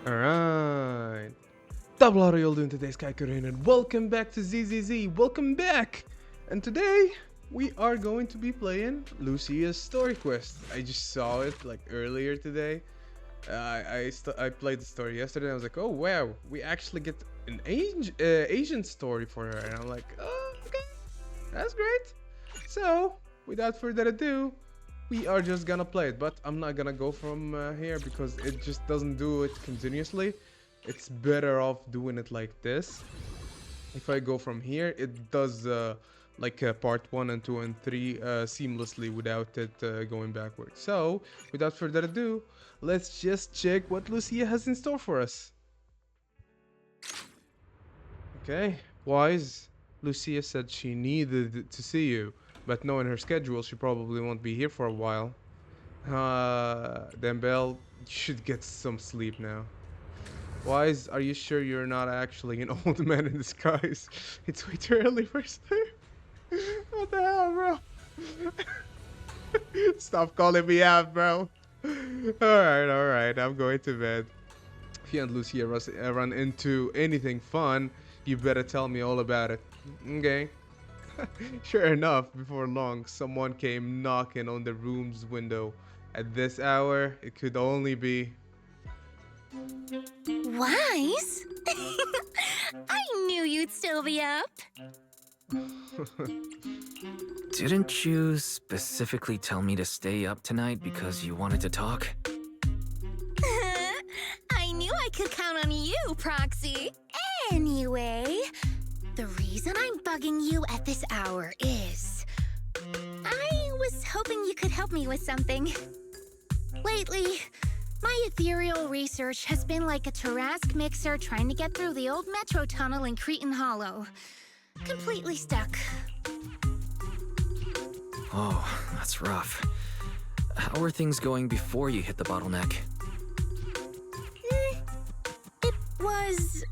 Alright. Double how are you all doing today, Sky Korean, and welcome back to ZZZ. Welcome back! And today, we are going to be playing Lucia's story quest. I just saw it like earlier today. I played the story yesterday and I was like, oh wow, we actually get an Asian story for her. And I'm like, oh, okay, that's great. So, without further ado, we are just gonna play it, but I'm not gonna go from here because it just doesn't do it continuously. It's better off doing it like this. If I go from here, it does part 1 and 2 and 3 seamlessly without it going backwards. So without further ado, let's just check what Lucia has in store for us. Okay, Wise. Lucia said she needed to see you, but knowing her schedule, she probably won't be here for a while. Then Belle, you should get some sleep now. Wise, are you sure you're not actually an old man in disguise? It's way too early for sleep. What the hell, bro? Stop calling me out, bro. Alright, I'm going to bed. If you and Lucia run into anything fun, you better tell me all about it. Okay. Sure enough, before long, someone came knocking on the room's window. At this hour, it could only be... Wise? I knew you'd still be up. Didn't you specifically tell me to stay up tonight because you wanted to talk? I knew I could count on you, Proxy. Anyway, the reason I'm bugging you at this hour is... I was hoping you could help me with something. Lately, my ethereal research has been like a Tarrasque mixer trying to get through the old metro tunnel in Cretan Hollow. Completely stuck. Oh, that's rough. How are things going before you hit the bottleneck? It was...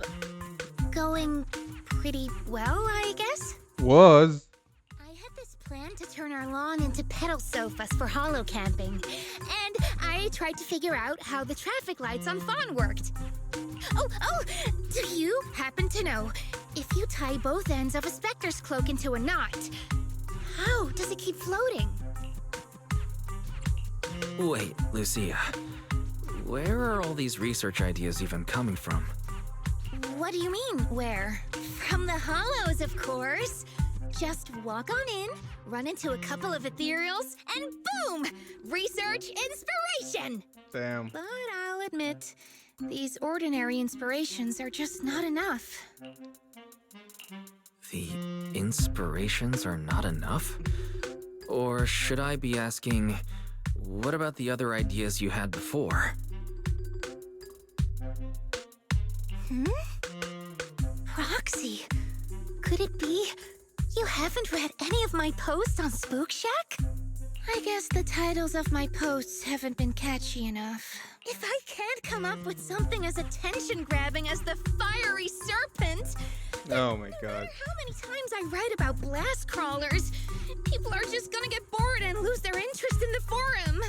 going pretty well, I guess? Was. I had this plan to turn our lawn into pedal sofas for hollow camping, and I tried to figure out how the traffic lights on Fawn worked. Oh, do you happen to know, if you tie both ends of a Spectre's cloak into a knot, how does it keep floating? Wait, Lucia. Where are all these research ideas even coming from? What do you mean, where? From the hollows, of course. Just walk on in, run into a couple of ethereals, and boom! Research inspiration! Damn. But I'll admit, these ordinary inspirations are just not enough. The inspirations are not enough? Or should I be asking, what about the other ideas you had before? Roxy, could it be you haven't read any of my posts on Spook Shack? I guess the titles of my posts haven't been catchy enough. If I can't come up with something as attention-grabbing as the fiery serpent, Oh my no god. matter how many times I write about blast crawlers, people are just gonna get bored and lose their interest in the forum.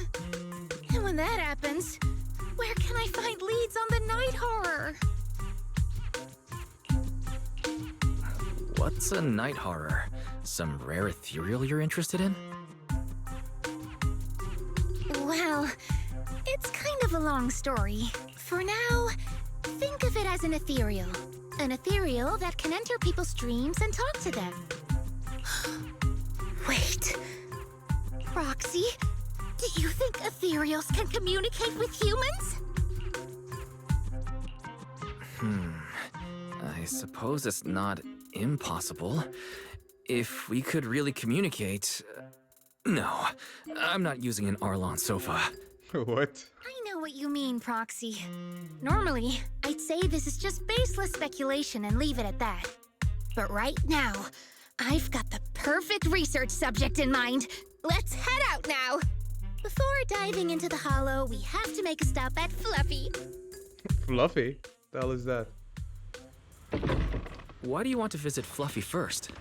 And when that happens, where can I find leads on the night horror? What's a night horror? Some rare ethereal you're interested in? Well, it's kind of a long story. For now, think of it as an ethereal. An ethereal that can enter people's dreams and talk to them. Wait. Roxy, do you think ethereals can communicate with humans? I suppose it's not impossible. If we could really communicate... No, I'm not using an Arlon sofa. What? I know what you mean, Proxy. Normally, I'd say this is just baseless speculation and leave it at that. But right now, I've got the perfect research subject in mind. Let's head out now. Before diving into the hollow, we have to make a stop at Fluffy. Fluffy? The hell is that? Why do you want to visit Fluffy first?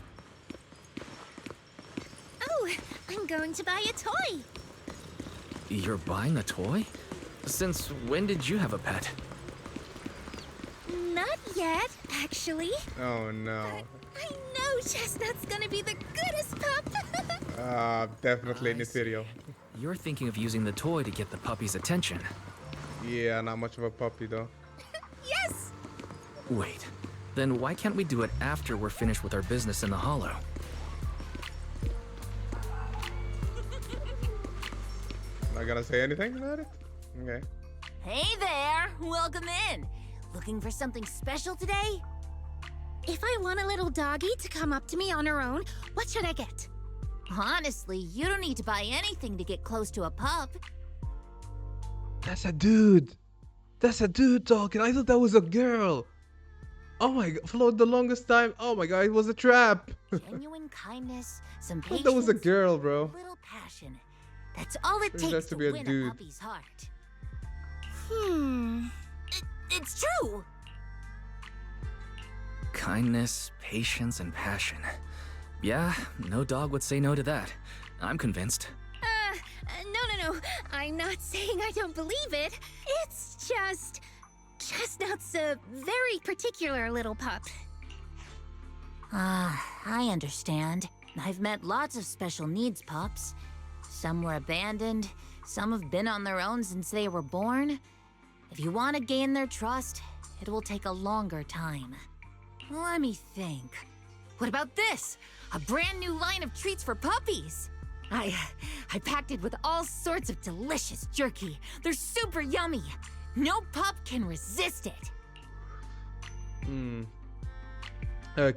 Oh, I'm going to buy a toy. You're buying a toy? Since when did you have a pet? Not yet, actually. Oh no. I know Chestnut's gonna be the goodest pup. Definitely I see. Netherio. You're thinking of using the toy to get the puppy's attention. Yeah, not much of a puppy though. Yes! Wait, then why can't we do it after we're finished with our business in the Hollow? Not gonna say anything about it? Okay. Hey there! Welcome in! Looking for something special today? If I want a little doggy to come up to me on her own, what should I get? Honestly, you don't need to buy anything to get close to a pup. That's a dude. That's a dude talking. I thought that was a girl. Oh my god, for the longest time. Oh my god, it was a trap. Genuine kindness, some I patience, thought that was a girl, bro. a little passion. That's all it Turns takes out to to be a win dude. a puppy's heart. It's true! Kindness, patience, and passion. Yeah, no dog would say no to that. I'm convinced. No. I'm not saying I don't believe it. It's just... Chestnut's a very particular little pup. I understand. I've met lots of special needs pups. Some were abandoned, some have been on their own since they were born. If you want to gain their trust, it will take a longer time. Let me think. What about this? A brand new line of treats for puppies! I packed it with all sorts of delicious jerky. They're super yummy. No pup can resist it.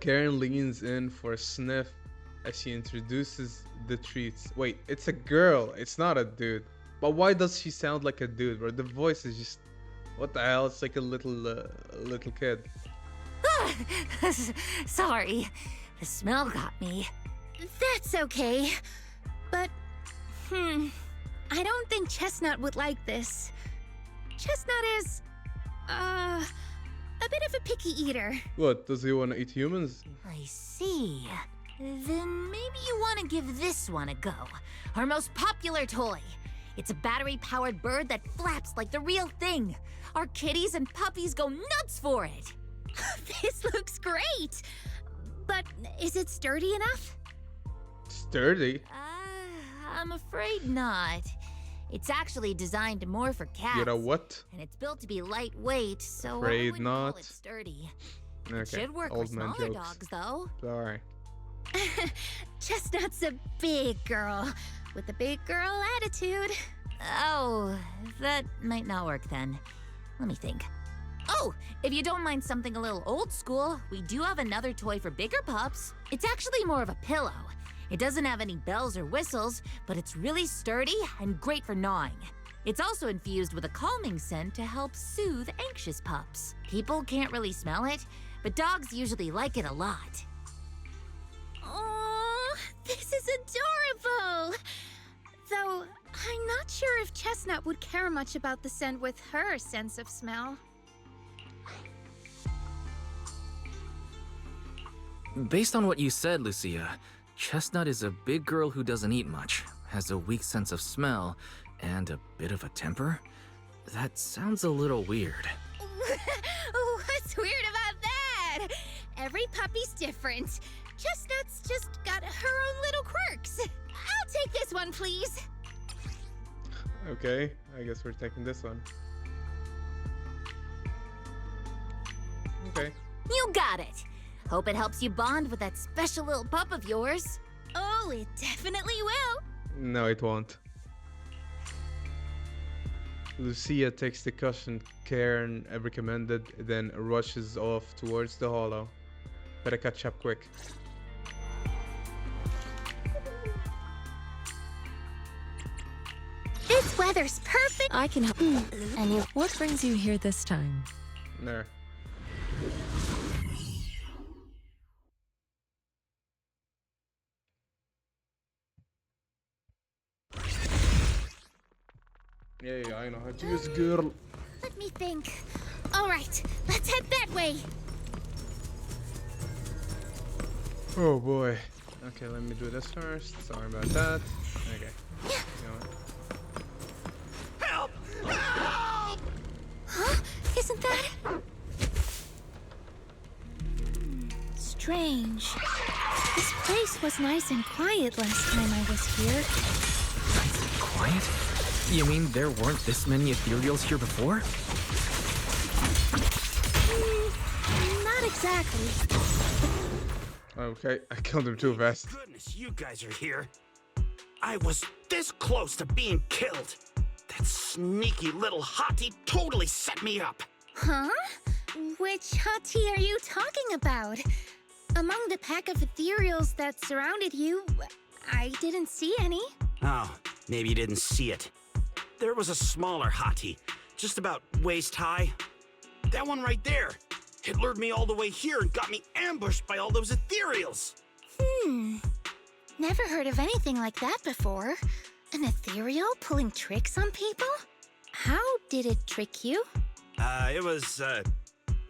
Karen leans in for a sniff as she introduces the treats. Wait, it's a girl. It's not a dude. But why does she sound like a dude, bro? The voice is just... What the hell? It's like a little kid. Sorry, the smell got me. That's okay. But, I don't think Chestnut would like this. Chestnut is, a bit of a picky eater. What? Does he want to eat humans? I see. Then maybe you want to give this one a go. Our most popular toy. It's a battery-powered bird that flaps like the real thing. Our kitties and puppies go nuts for it. This looks great. But is it sturdy enough? Sturdy? I'm afraid not. It's actually designed more for cats. You know what? And it's built to be lightweight, so Afraid I wouldn't call not. it sturdy. Okay. It should work Old for man smaller jokes. dogs, though. Sorry. Chestnut's a big girl with a big girl attitude. Oh, that might not work then. Let me think. Oh, if you don't mind something a little old school, we do have another toy for bigger pups. It's actually more of a pillow. It doesn't have any bells or whistles, but it's really sturdy and great for gnawing. It's also infused with a calming scent to help soothe anxious pups. People can't really smell it, but dogs usually like it a lot. Oh, this is adorable. Though, I'm not sure if Chestnut would care much about the scent with her sense of smell. Based on what you said, Lucia, Chestnut is a big girl who doesn't eat much, has a weak sense of smell, and a bit of a temper? That sounds a little weird. What's weird about that? Every puppy's different. Chestnut's just got her own little quirks. I'll take this one, please. Okay, I guess we're taking this one. Okay. You got it. Hope it helps you bond with that special little pup of yours. Oh, it definitely will. No, it won't. Lucia takes the cushion Karen recommended, then rushes off towards the hollow. Better catch up quick. This weather's perfect. I can help. And you, what brings you here this time? There. Yeah, I know how to use girl. Let me think. All right, let's head that way. Oh boy. Okay, let me do this first. Sorry about that. Okay. Huh? Isn't that... strange. This place was nice and quiet last time I was here. Nice and quiet? You mean there weren't this many ethereals here before? Not exactly. Okay, I killed him too fast. Goodness, you guys are here. I was this close to being killed. That sneaky little hottie totally set me up. Huh? Which hottie are you talking about? Among the pack of ethereals that surrounded you, I didn't see any. Oh, maybe you didn't see it. There was a smaller hottie, just about waist high. That one right there. It lured me all the way here and got me ambushed by all those ethereals. Never heard of anything like that before. An ethereal pulling tricks on people? How did it trick you?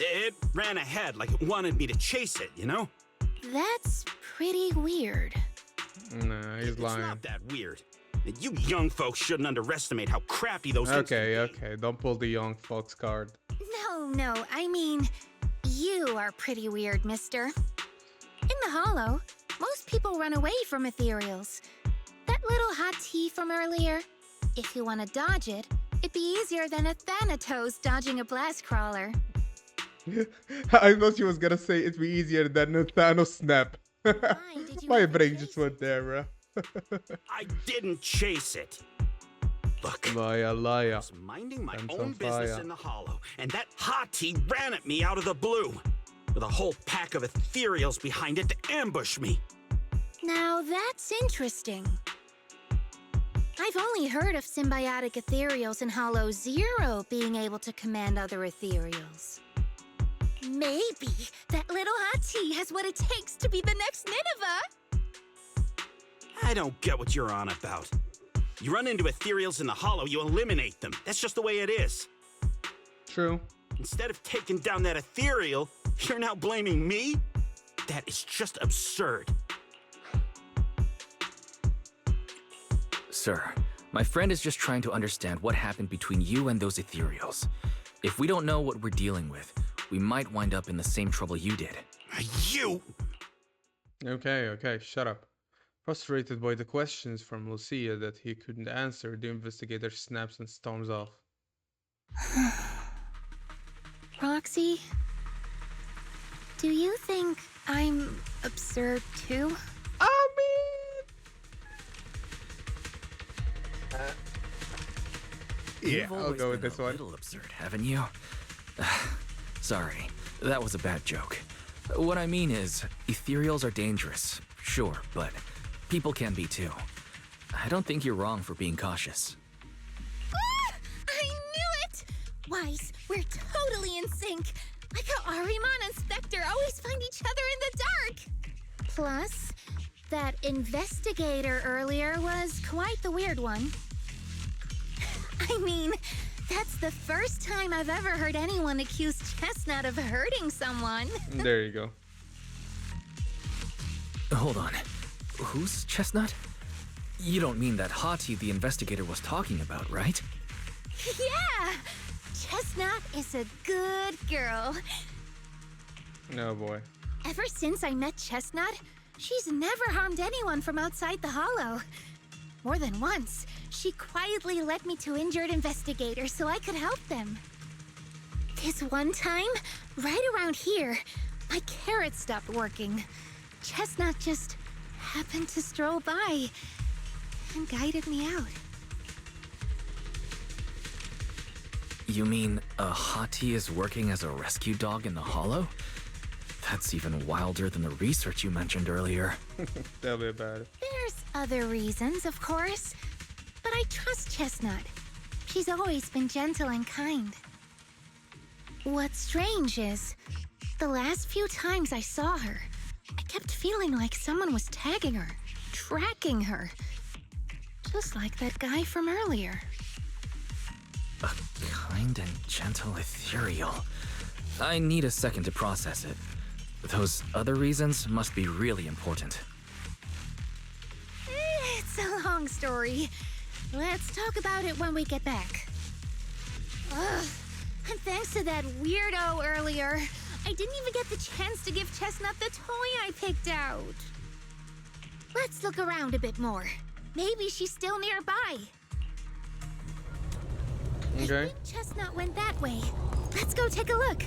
It ran ahead like it wanted me to chase it, you know? That's pretty weird. Nah, he's It's lying. not that weird. You young folks shouldn't underestimate how crafty those things can be. Okay, don't pull the young folks card. No, I mean, you are pretty weird, mister. In the Hollow, most people run away from ethereals. That little hot tea from earlier, if you want to dodge it, it'd be easier than a Thanatos dodging a blast crawler. I thought she was gonna say it'd be easier than a Thanos snap. did you My ever brain chase just went there, bro. I didn't chase it. Look, Liar, liar. I was minding my Fence own on business fire. in the Hollow, and that hottie ran at me out of the blue, with a whole pack of ethereals behind it to ambush me. Now that's interesting. I've only heard of symbiotic ethereals in Hollow Zero being able to command other ethereals. Maybe that little hot tea has what it takes to be the next Nineveh. I don't get what you're on about. You run into ethereals in the Hollow, you eliminate them. That's just the way it is. True. Instead of taking down that ethereal, you're now blaming me? That is just absurd. Sir, my friend is just trying to understand what happened between you and those ethereals. If we don't know what we're dealing with, we might wind up in the same trouble you did. You! Okay, shut up. Frustrated by the questions from Lucia that he couldn't answer, the investigator snaps and storms off. Roxy, do you think I'm absurd too? I mean... You've I'll always go with been this a one. little absurd, haven't you? Sorry, that was a bad joke. What I mean is, ethereals are dangerous, sure, but people can be too. I don't think you're wrong for being cautious. Ah, I knew it! Wise, we're totally in sync. Like how Ahriman and Spectre always find each other in the dark. Plus, that investigator earlier was quite the weird one. I mean, that's the first time I've ever heard anyone accuse Chestnut of hurting someone. There you go. Hold on. Who's Chestnut? You don't mean that Hati the investigator was talking about, right? Yeah! Chestnut is a good girl. No boy. Ever since I met Chestnut, she's never harmed anyone from outside the Hollow. More than once, she quietly led me to injured investigators so I could help them. This one time, right around here, my carrot stopped working. Chestnut just happened to stroll by and guided me out. You mean a Hati is working as a rescue dog in the Hollow? That's even wilder than the research you mentioned earlier. Tell me about it. There's other reasons, of course, but I trust Chestnut. She's always been gentle and kind. What's strange is, the last few times I saw her, I kept feeling like someone was tagging her, tracking her. Just like that guy from earlier. A kind and gentle ethereal. I need a second to process it. Those other reasons must be really important. It's a long story. Let's talk about it when we get back. Ugh. And thanks to that weirdo earlier, I didn't even get the chance to give Chestnut the toy I picked out. Let's look around a bit more. Maybe she's still nearby. Okay. I think Chestnut went that way. Let's go take a look.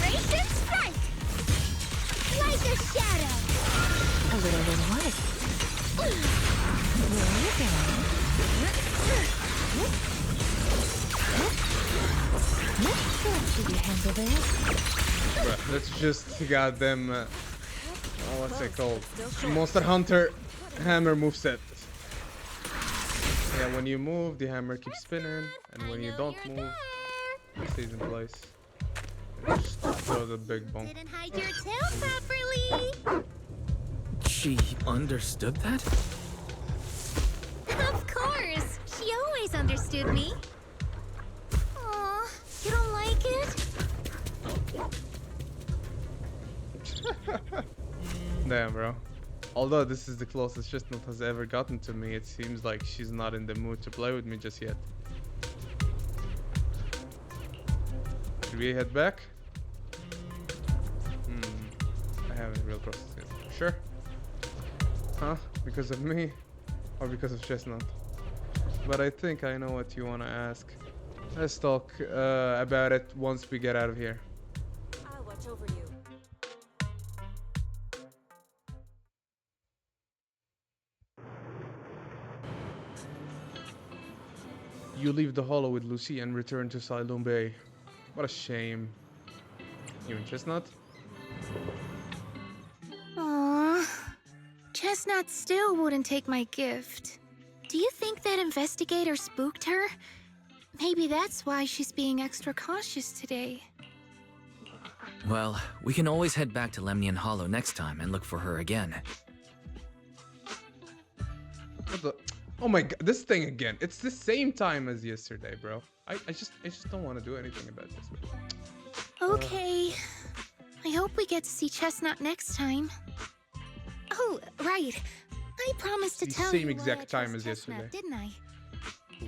Radiant strike! Like a shadow! A little bit what? There you go. Did you handle this? Bruh, that's just goddamn. What's it called? Monster Hunter hammer moveset. Yeah, when you move, the hammer keeps spinning, and when you don't move, it stays in place. And just throws a big bump. Didn't hide your tail properly! She understood that? Of course! She always understood me. Aw, you don't like it? Damn, bro. Although this is the closest Chestnut has ever gotten to me, it seems like she's not in the mood to play with me just yet. Should we head back? I haven't real processed yet. Sure. Huh? Because of me? Or because of Chestnut? But I think I know what you want to ask. Let's talk about it once we get out of here. I'll watch over you. You leave the hollow with Lucia and return to Silum Bay. What a shame. You and Chestnut? Aww. Chestnut still wouldn't take my gift. Do you think that investigator spooked her? Maybe that's why she's being extra cautious today. Well, we can always head back to Lemnian Hollow next time and look for her again. What the? Oh my god, this thing again. It's the same time as yesterday, bro. I just don't want to do anything about this. Okay. I hope we get to see Chestnut next time. Oh, right. I promised to The tell same you why exact I time chose as Chestnut, yesterday. didn't I?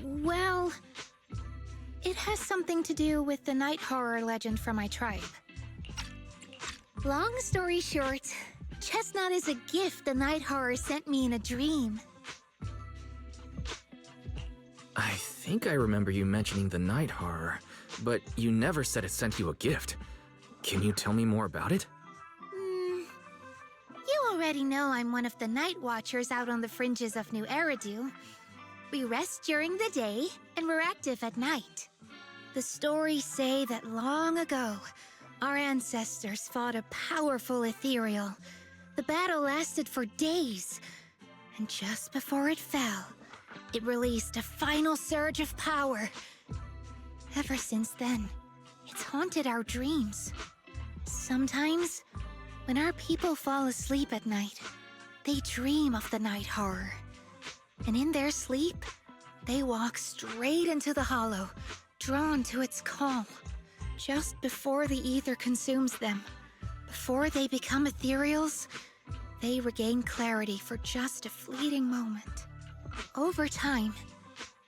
Well, it has something to do with the night horror legend from my tribe. Long story short, Chestnut is a gift the night horror sent me in a dream. I think I remember you mentioning the night horror, but you never said it sent you a gift. Can you tell me more about it? You already know I'm one of the night watchers out on the fringes of New Eridu. We rest during the day, and we're active at night. The stories say that long ago, our ancestors fought a powerful ethereal. The battle lasted for days, and just before it fell, it released a final surge of power. Ever since then, it's haunted our dreams. Sometimes, when our people fall asleep at night, they dream of the night horror. And in their sleep, they walk straight into the hollow, drawn to its call. Just before the ether consumes them, before they become ethereals, they regain clarity for just a fleeting moment. Over time,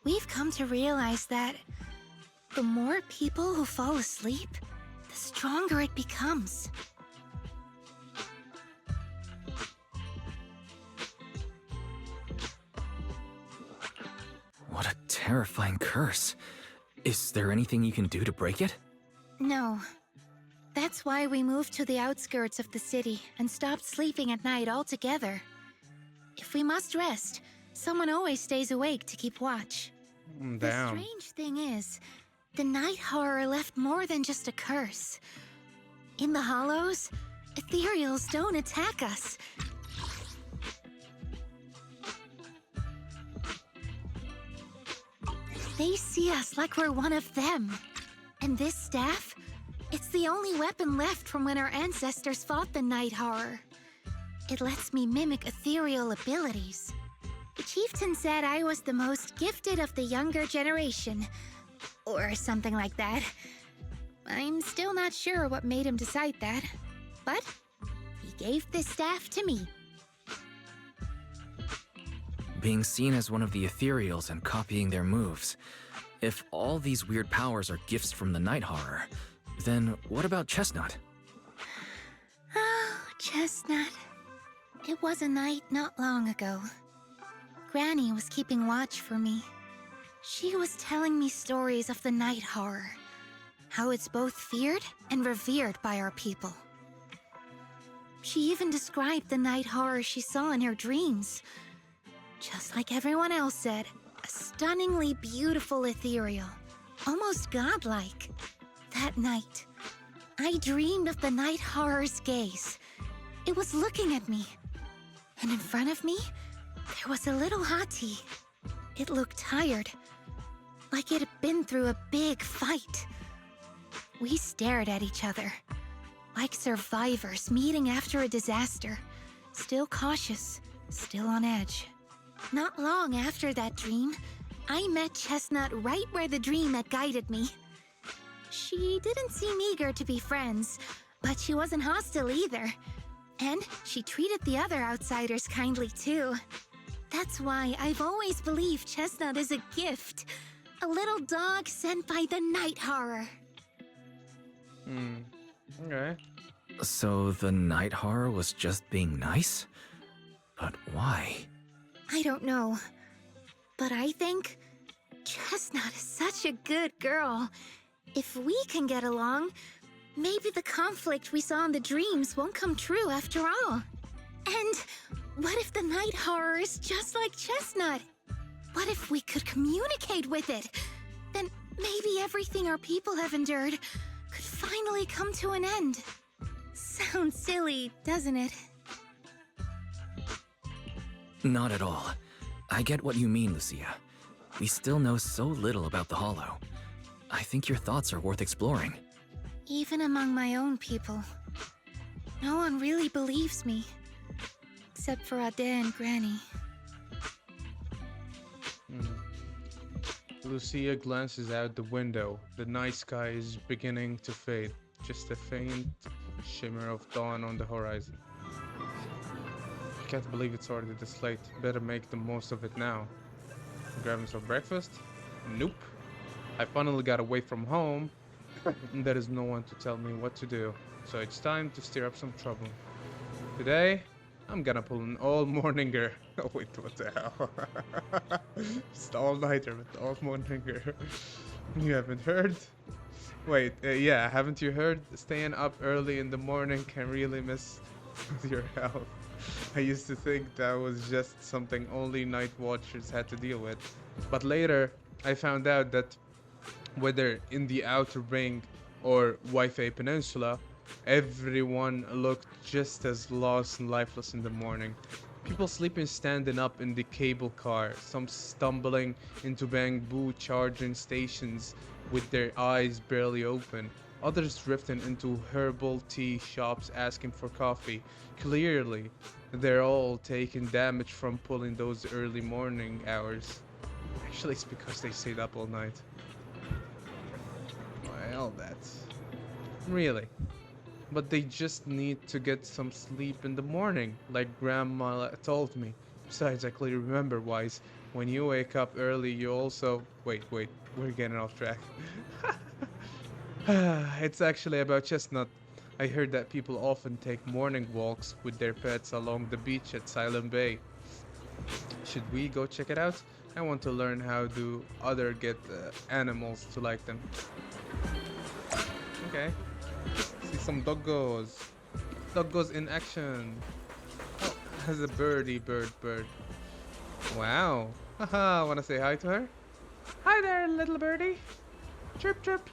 we've come to realize that the more people who fall asleep, the stronger it becomes. What a terrifying curse. Is there anything you can do to break it? No. That's why we moved to the outskirts of the city and stopped sleeping at night altogether. If we must rest, someone always stays awake to keep watch. The Damn. strange thing is, the night horror left more than just a curse. In the hollows, ethereals don't attack us. They see us like we're one of them. And this staff, it's the only weapon left from when our ancestors fought the night horror. It lets me mimic ethereal abilities. The chieftain said I was the most gifted of the younger generation, or something like that. I'm still not sure what made him decide that, but he gave this staff to me. Being seen as one of the ethereals and copying their moves. If all these weird powers are gifts from the night horror, then what about Chestnut? Oh, Chestnut. It was a night not long ago. Granny was keeping watch for me. She was telling me stories of the night horror, how it's both feared and revered by our people. She even described the night horror she saw in her dreams. Just like everyone else said, a stunningly beautiful ethereal, almost godlike. That night, I dreamed of the night horror's gaze. It was looking at me, and in front of me, there was a little hottie. It looked tired, like it had been through a big fight. We stared at each other, like survivors meeting after a disaster, still cautious, still on edge. Not long after that dream, I met Chestnut right where the dream had guided me. She didn't seem eager to be friends, but she wasn't hostile either. And she treated the other outsiders kindly too. That's why I've always believed Chestnut is a gift. A little dog sent by the night horror. Okay. So the night horror was just being nice? But why? I don't know. But I think Chestnut is such a good girl. If we can get along, maybe the conflict we saw in the dreams won't come true after all. And what if the night horror is just like Chestnut? What if we could communicate with it? Then maybe everything our people have endured could finally come to an end. Sounds silly, doesn't it? Not at all. I get what you mean, Lucia. We still know so little about the Hollow. I think your thoughts are worth exploring. Even among my own people, no one really believes me. Except for Ade and Granny. Lucia glances out the window. The night sky is beginning to fade. Just a faint shimmer of dawn on the horizon. I can't believe it's already this late. Better make the most of it now. Grab myself breakfast? Nope. I finally got away from home, and there is no one to tell me what to do. So it's time to stir up some trouble. Today, I'm gonna pull an all-morninger. Oh wait, what the hell? Just all-nighter with all-morninger. You haven't heard? Wait, yeah, haven't you heard? Staying up early in the morning can really mess with your health. I used to think that was just something only night watchers had to deal with. But later, I found out that whether in the Outer Ring or Wi-Fi Peninsula, everyone looked just as lost and lifeless in the morning. People sleeping standing up in the cable car, some stumbling into bamboo charging stations with their eyes barely open, others drifting into herbal tea shops asking for coffee. Clearly, they're all taking damage from pulling those early morning hours. Actually, it's because they stayed up all night. Well, that's... Really. But they just need to get some sleep in the morning, like Grandma told me. Besides, I clearly remember, Wise, when you wake up early, you also... Wait, we're getting off track. It's actually about Chestnut. I heard that people often take morning walks with their pets along the beach at Silent Bay. Should we go check it out? I want to learn how do other get animals to like them. Okay. See some doggos. Doggos in action. Oh, has a bird. Wow. Haha, wanna say hi to her? Hi there, little birdie. Chirp chirp.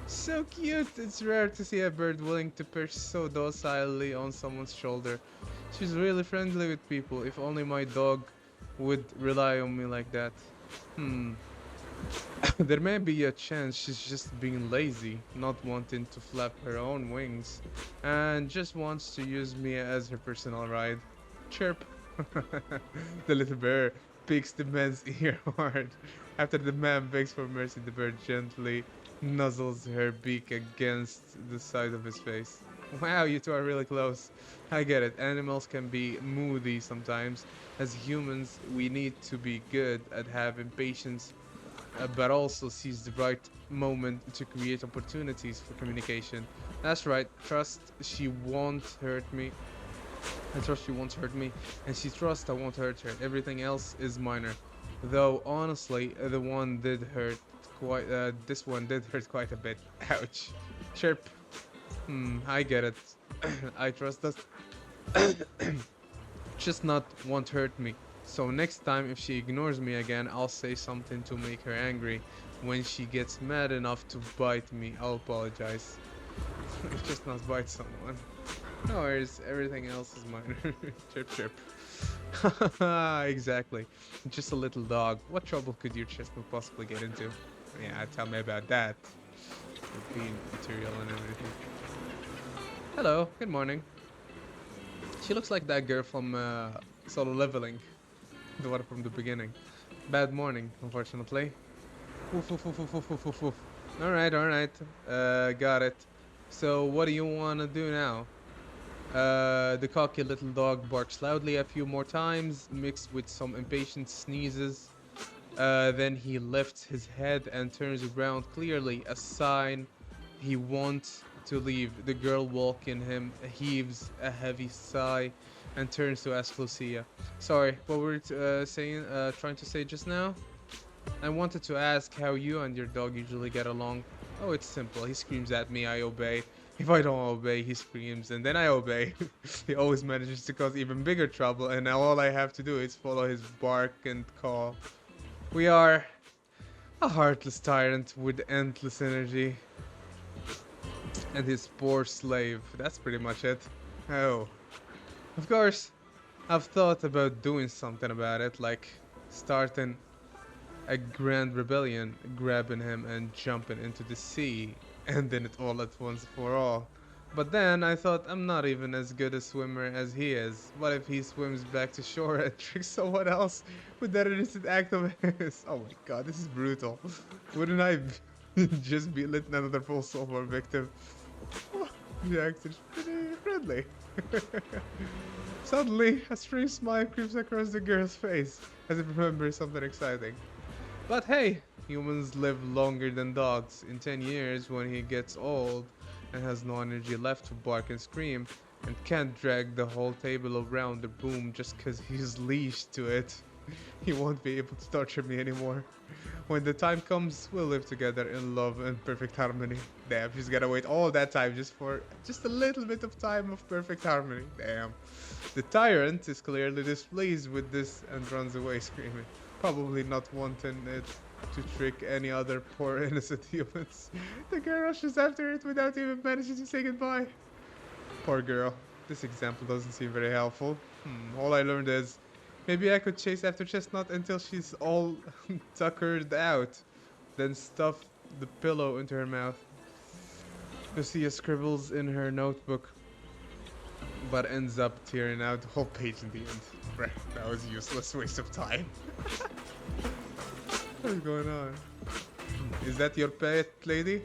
So cute. It's rare to see a bird willing to perch so docilely on someone's shoulder. She's really friendly with people. If only my dog would rely on me like that. There may be a chance she's just being lazy, not wanting to flap her own wings, and just wants to use me as her personal ride. Chirp. The little bear picks the man's ear hard. After the man begs for mercy, the bear gently nuzzles her beak against the side of his face. Wow, you two are really close. I get it. Animals can be moody sometimes. As humans, we need to be good at having patience, but also seize the right moment to create opportunities for communication. That's right. Trust she won't hurt me. I trust she won't hurt me, and she trusts I won't hurt her. Everything else is minor. Though honestly, the one did hurt quite. This one did hurt quite a bit. Ouch. Chirp. I get it. I trust that. Just not won't hurt me. So next time if she ignores me again, I'll say something to make her angry. When she gets mad enough to bite me, I'll apologize. Just not bite someone. No worries, everything else is minor. Chirp chirp. Exactly. Just a little dog. What trouble could your chestnut possibly get into? Yeah, tell me about that. The bean material and everything. Hello, good morning. She looks like that girl from Solo Leveling. The one from the beginning. Bad morning, unfortunately. Woof, woof, woof, woof, woof, woof, woof, woof. Alright, alright. Got it. So, what do you want to do now? The cocky little dog barks loudly a few more times, mixed with some impatient sneezes. Then he lifts his head and turns around, clearly a sign he wants to leave. The girl walking him heaves a heavy sigh and turns to ask Lucia. Sorry, what were you trying to say just now? I wanted to ask how you and your dog usually get along. Oh, it's simple. He screams at me, I obey. If I don't obey, he screams, and then I obey. He always manages to cause even bigger trouble, and now all I have to do is follow his bark and call. We are a heartless tyrant with endless energy. And his poor slave. That's pretty much it. Oh. Of course, I've thought about doing something about it, like starting a grand rebellion, grabbing him and jumping into the sea, ending it all at once for all. But then I thought I'm not even as good a swimmer as he is. What if he swims back to shore and tricks someone else with that innocent act of his? Oh my god, this is brutal. Wouldn't I just be letting another full soul for a victim? The actor's pretty friendly. Suddenly, a strange smile creeps across the girl's face as if remembers something exciting. But hey, humans live longer than dogs. In 10 years, when he gets old and has no energy left to bark and scream, and can't drag the whole table around the room just cause he's leashed to it, he won't be able to torture me anymore. When the time comes, we'll live together in love and perfect harmony. Damn, she's gotta wait all that time just for just a little bit of time of perfect harmony. Damn. The tyrant is clearly displeased with this and runs away screaming. Probably not wanting it to trick any other poor innocent humans. The girl rushes after it without even managing to say goodbye. Poor girl. This example doesn't seem very helpful. All I learned is maybe I could chase after Chestnut until she's all tuckered out, then stuff the pillow into her mouth. Lucia scribbles in her notebook, but ends up tearing out the whole page in the end. Right, that was a useless waste of time. What is going on? Is that your pet, lady?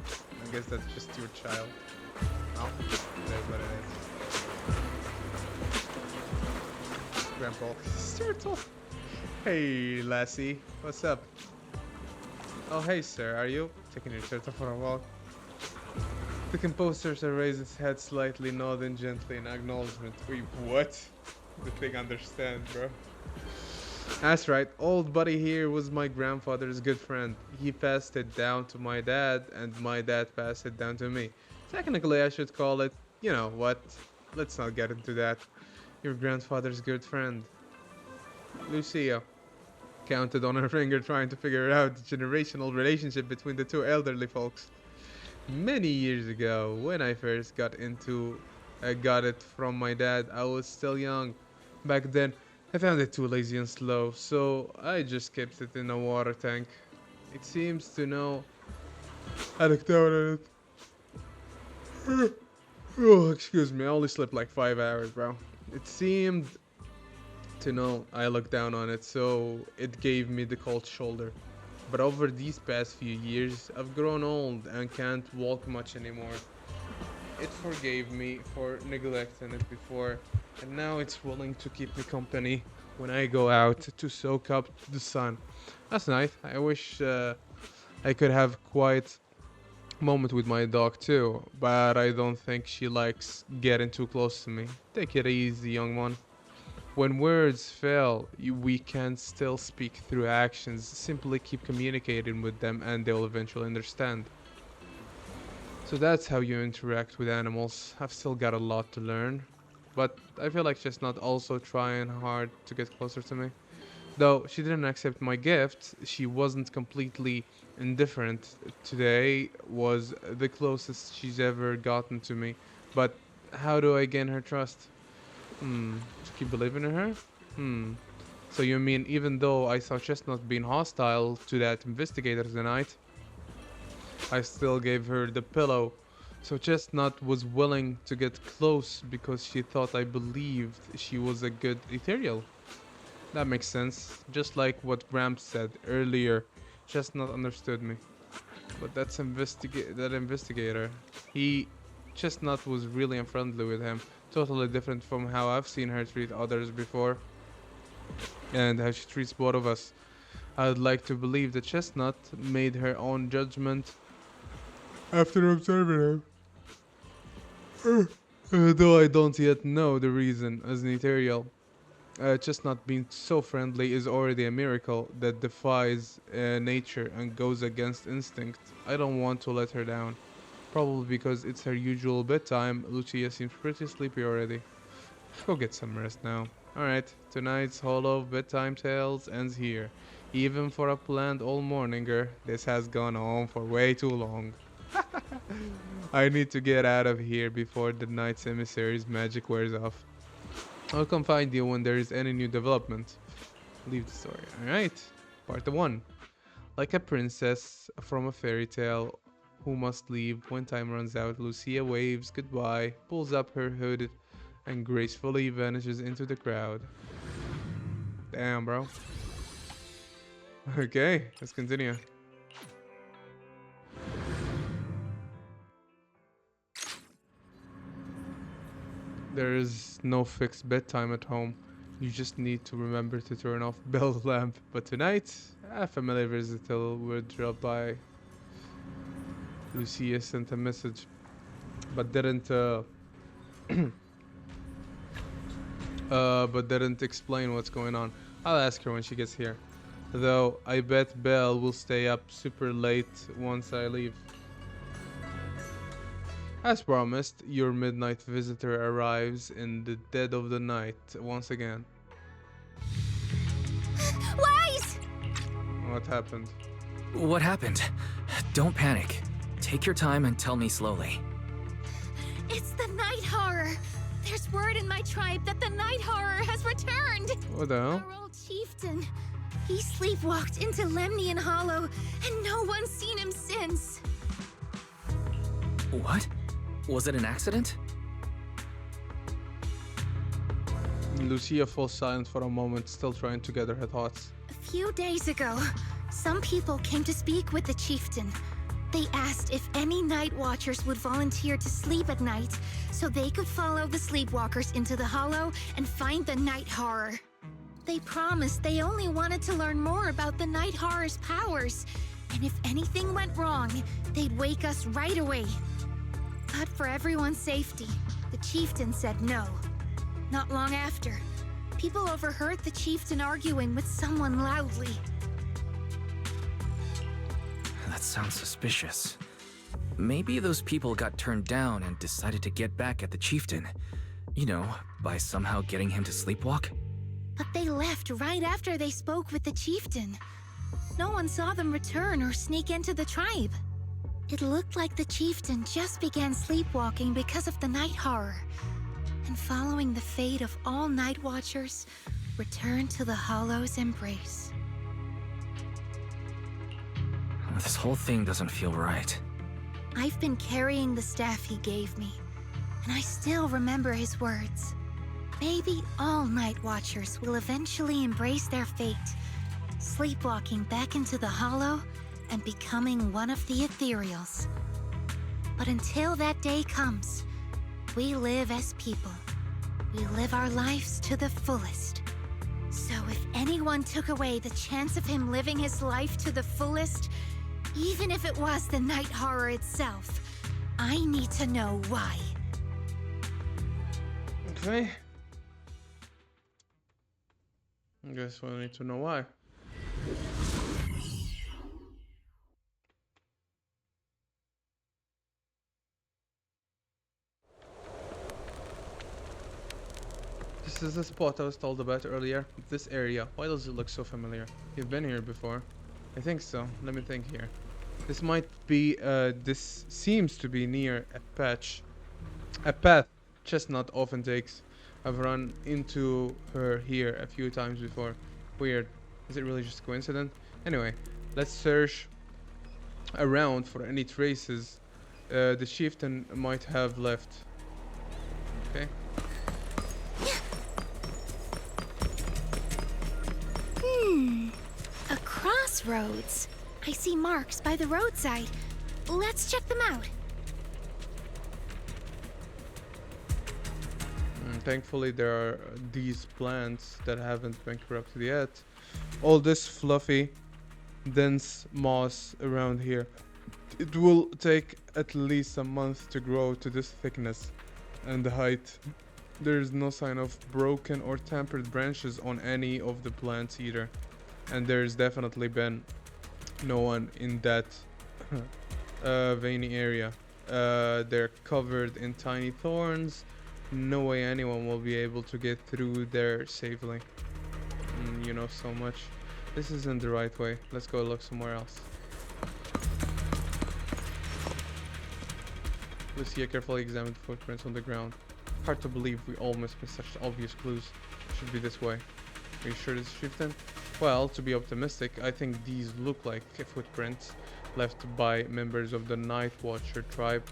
I guess that's just your child. Oh, that's what it is. Grandpa. Turtle. Hey, lassie. What's up? Oh, hey, sir. Are you taking your turtle for a walk? The composer raised his head slightly, nodding gently in acknowledgement. Wait, what? The thing understand, bro. That's right. Old buddy here was my grandfather's good friend. He passed it down to my dad, and my dad passed it down to me. Technically, I should call it, you know what? Let's not get into that. Your grandfather's good friend. Lucia counted on her finger trying to figure out the generational relationship between the two elderly folks. Many years ago, when I first got it from my dad, I was still young. Back then, I found it too lazy and slow, so I just kept it in a water tank. It seems to know. I looked down at it. Oh, excuse me, I only slept like 5 hours, bro. It seemed to know I looked down on it, so it gave me the cold shoulder. But over these past few years, I've grown old and can't walk much anymore. It forgave me for neglecting it before, and now it's willing to keep me company when I go out to soak up the sun. That's nice. I wish I could have quite moment with my dog too, but I don't think she likes getting too close to me. Take it easy, young one. When words fail, we can still speak through actions. Simply keep communicating with them and they'll eventually understand. So that's how you interact with animals. I've still got a lot to learn, but I feel like Chestnut also trying hard to get closer to me. Though she didn't accept my gift, she wasn't completely indifferent. Today was the closest she's ever gotten to me. But how do I gain her trust? To keep believing in her? So you mean even though I saw Chestnut being hostile to that investigator tonight, I still gave her the pillow. So Chestnut was willing to get close because she thought I believed she was a good ethereal. That makes sense. Just like what Gramps said earlier, Chestnut understood me. But that investigator, Chestnut was really unfriendly with him. Totally different from how I've seen her treat others before. And how she treats both of us. I'd like to believe that Chestnut made her own judgment after observing him. Though I don't yet know the reason as an ethereal. Chestnut being so friendly is already a miracle that defies nature and goes against instinct. I don't want to let her down. Probably because it's her usual bedtime. Lucia seems pretty sleepy already. Go get some rest now. Alright, tonight's Hollow Bedtime Tales ends here. Even for a planned all-morninger, this has gone on for way too long. I need to get out of here before the night's emissary's magic wears off. I'll come find you when there is any new development. Leave the story. Alright, part 1. Like a princess from a fairy tale who must leave when time runs out, Lucia waves goodbye, pulls up her hood, and gracefully vanishes into the crowd. Damn, bro. Okay, let's continue. There is no fixed bedtime at home. You just need to remember to turn off Belle's lamp. But tonight, a familiar visitor would drop by. Lucia sent a message, but didn't explain what's going on. I'll ask her when she gets here. Though I bet Belle will stay up super late once I leave. As promised, your midnight visitor arrives in the dead of the night once again. Wise! What happened? What happened? Don't panic. Take your time and tell me slowly. It's the night horror. There's word in my tribe that the night horror has returned. What the hell? Our old chieftain. He sleepwalked into Lemnian Hollow, and no one's seen him since. What? Was it an accident? Lucia falls silent for a moment, still trying to gather her thoughts. A few days ago, some people came to speak with the chieftain. They asked if any night watchers would volunteer to sleep at night so they could follow the sleepwalkers into the hollow and find the night horror. They promised they only wanted to learn more about the night horror's powers, and if anything went wrong, they'd wake us right away. But for everyone's safety, the chieftain said no. Not long after, people overheard the chieftain arguing with someone loudly. That sounds suspicious. Maybe those people got turned down and decided to get back at the chieftain. You know, by somehow getting him to sleepwalk? But they left right after they spoke with the chieftain. No one saw them return or sneak into the tribe. It looked like the chieftain just began sleepwalking because of the night horror, and following the fate of all night watchers, returned to the Hollow's embrace. This whole thing doesn't feel right. I've been carrying the staff he gave me, and I still remember his words. Maybe all Night Watchers will eventually embrace their fate, sleepwalking back into the Hollow and becoming one of the Ethereals. But until that day comes, we live as people. We live our lives to the fullest. So if anyone took away the chance of him living his life to the fullest, even if it was the night horror itself, I need to know why. Okay. I guess we'll need to know why. This is the spot I was told about earlier. This area. Why does it look so familiar? You've been here before. I think so. Let me think here. This might be, this seems to be near a path Chestnut often takes. I've run into her here a few times before. Weird. Is it really just a coincidence? Anyway, let's search around for any traces the chieftain might have left. Okay. A crossroads. I see marks by the roadside. Let's check them out. Thankfully, there are these plants that haven't been corrupted yet. All this fluffy, dense moss around here. It will take at least a month to grow to this thickness and height. There is no sign of broken or tampered branches on any of the plants either. And there's definitely been no one in that veiny area. They're covered in tiny thorns. No way anyone will be able to get through there safely. You know so much. This isn't the right way. Let's go look somewhere else. Lucia carefully examined the footprints on the ground. Hard to believe we almost missed such obvious clues. Should be this way. Are you sure this is chieftain? Well, to be optimistic, I think these look like footprints left by members of the Night Watcher tribe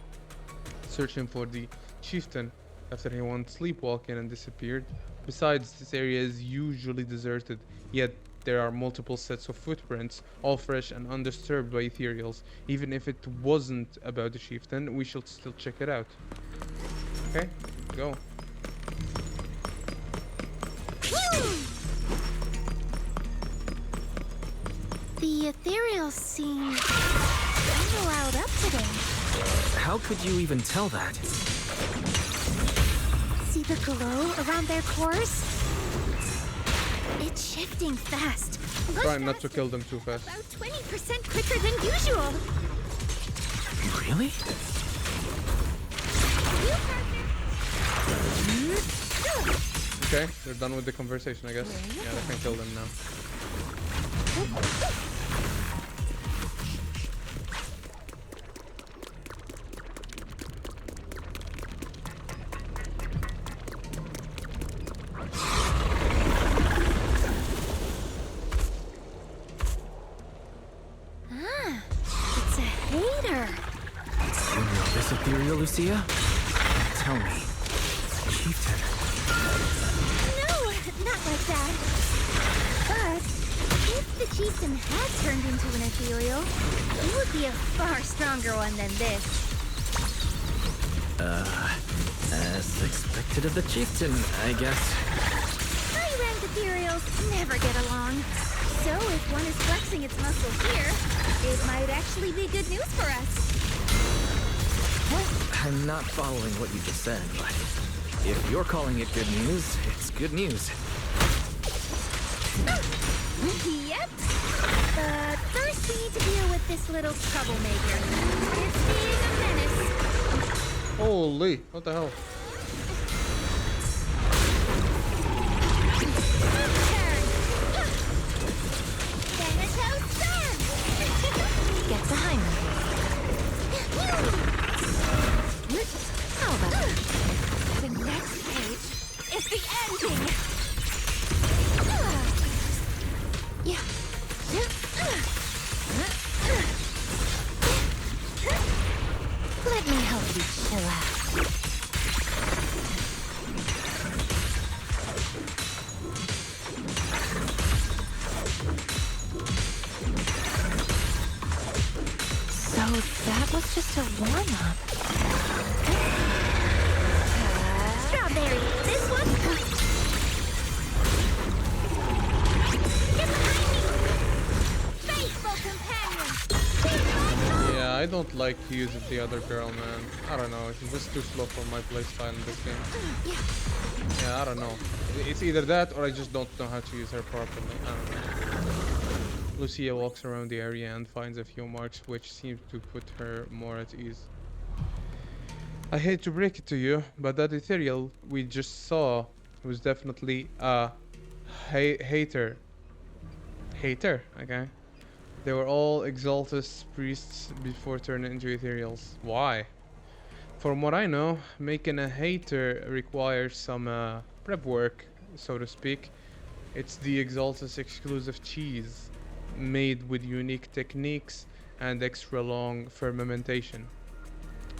searching for the chieftain after he went sleepwalking and disappeared. Besides, this area is usually deserted, yet there are multiple sets of footprints, all fresh and undisturbed by ethereals. Even if it wasn't about the chieftain, we should still check it out. Okay, go. The ethereals seem kind of riled up today. How could you even tell that? See the glow around their cores? It's shifting fast. Try not to kill them too fast. About 20% quicker than usual. Really? Okay, they're done with the conversation, I guess. Yeah, they can kill them now. It's a hater. You know this ethereal, Lucia? Tell me. Chieftain. No, not like that. But if the chieftain had turned into an ethereal, he would be a far stronger one than this. As expected of the chieftain, I guess. High-ranked ethereals never get along. So if one is flexing its muscle here, it might actually be good news for us. I'm not following what you just said, but if you're calling it good news, it's good news. Yep. But first we need to deal with this little troublemaker. It's being a menace. Holy, what the hell? Get behind me. How about that? The next page is the ending. Yeah. Let me help you chill out. that was just a warm-up. Strawberry, this one. Get behind me! Faithful companion! Yeah, I don't like using the other girl, man. I don't know. She's just too slow for my playstyle in this game. Yeah, I don't know. It's either that or I just don't know how to use her properly. I don't know. Lucia walks around the area and finds a few marks which seem to put her more at ease. I hate to break it to you, but that ethereal we just saw was definitely a hater. Hater, okay? They were all Exaltus priests before turning into ethereals. Why? From what I know, making a hater requires some prep work, so to speak. It's the Exaltus exclusive cheese, made with unique techniques and extra long fermentation.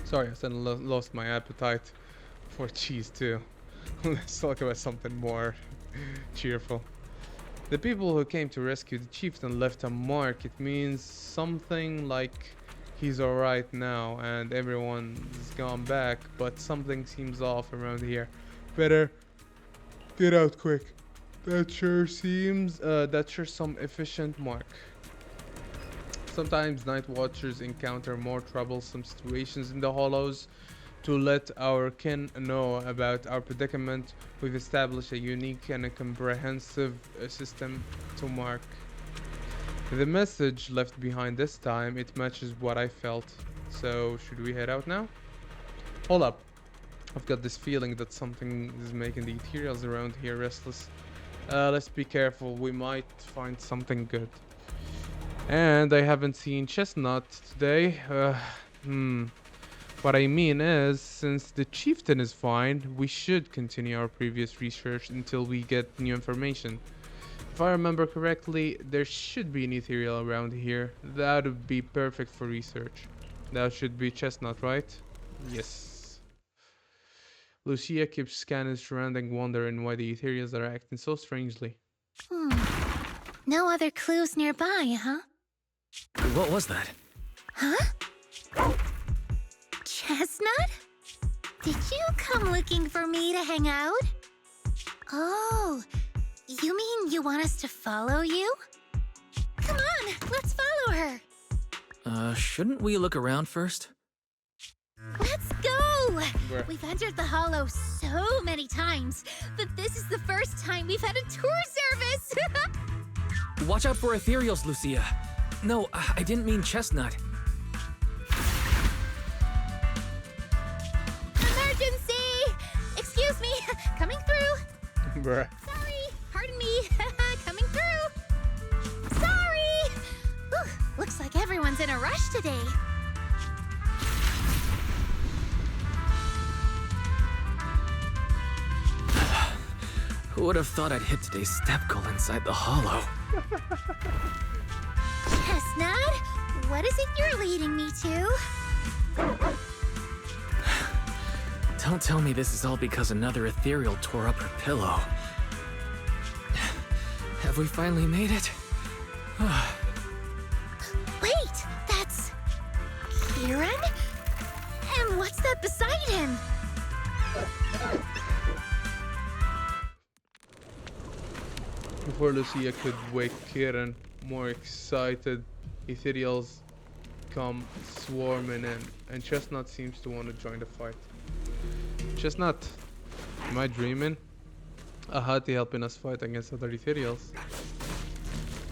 Sorry, I suddenly lost my appetite for cheese too. Let's talk about something more cheerful. The people who came to rescue the chieftain left a mark. It means something like he's alright now and everyone's gone back, but something seems off around here. Better get out quick. That's sure some efficient mark. Sometimes night watchers encounter more troublesome situations in the hollows. To let our kin know about our predicament, we've established a unique and a comprehensive system to mark. The message left behind this time, it matches what I felt. So, should we head out now? Hold up. I've got this feeling that something is making the ethereals around here restless. Let's be careful, we might find something good. And I haven't seen Chestnut today. What I mean is, since the chieftain is fine, we should continue our previous research until we get new information. If I remember correctly, there should be an ethereal around here. That would be perfect for research. That should be Chestnut, right? Yes. Lucia keeps scanning surrounding, wondering why the ethereals are acting so strangely. No other clues nearby, huh? What was that? Huh? Chestnut? Did you come looking for me to hang out? Oh, you mean you want us to follow you? Come on, let's follow her. Shouldn't we look around first? Let's go! Where? We've entered the Hollow so many times, but this is the first time we've had a tour service! Watch out for ethereals, Lucia. No, I didn't mean Chestnut. Emergency! Excuse me, coming through. Bruh. Sorry, pardon me, coming through. Sorry! Whew, looks like everyone's in a rush today. Who would have thought I'd hit today's step goal inside the hollow? Chestnut, what is it you're leading me to? Don't tell me this is all because another ethereal tore up her pillow. Have we finally made it? Wait, that's... Kieran? And what's that beside him? Before Lucia could wake Kieran, more excited ethereals come swarming in, and Chestnut seems to want to join the fight. Chestnut, am I dreaming? Ahati helping us fight against other ethereals.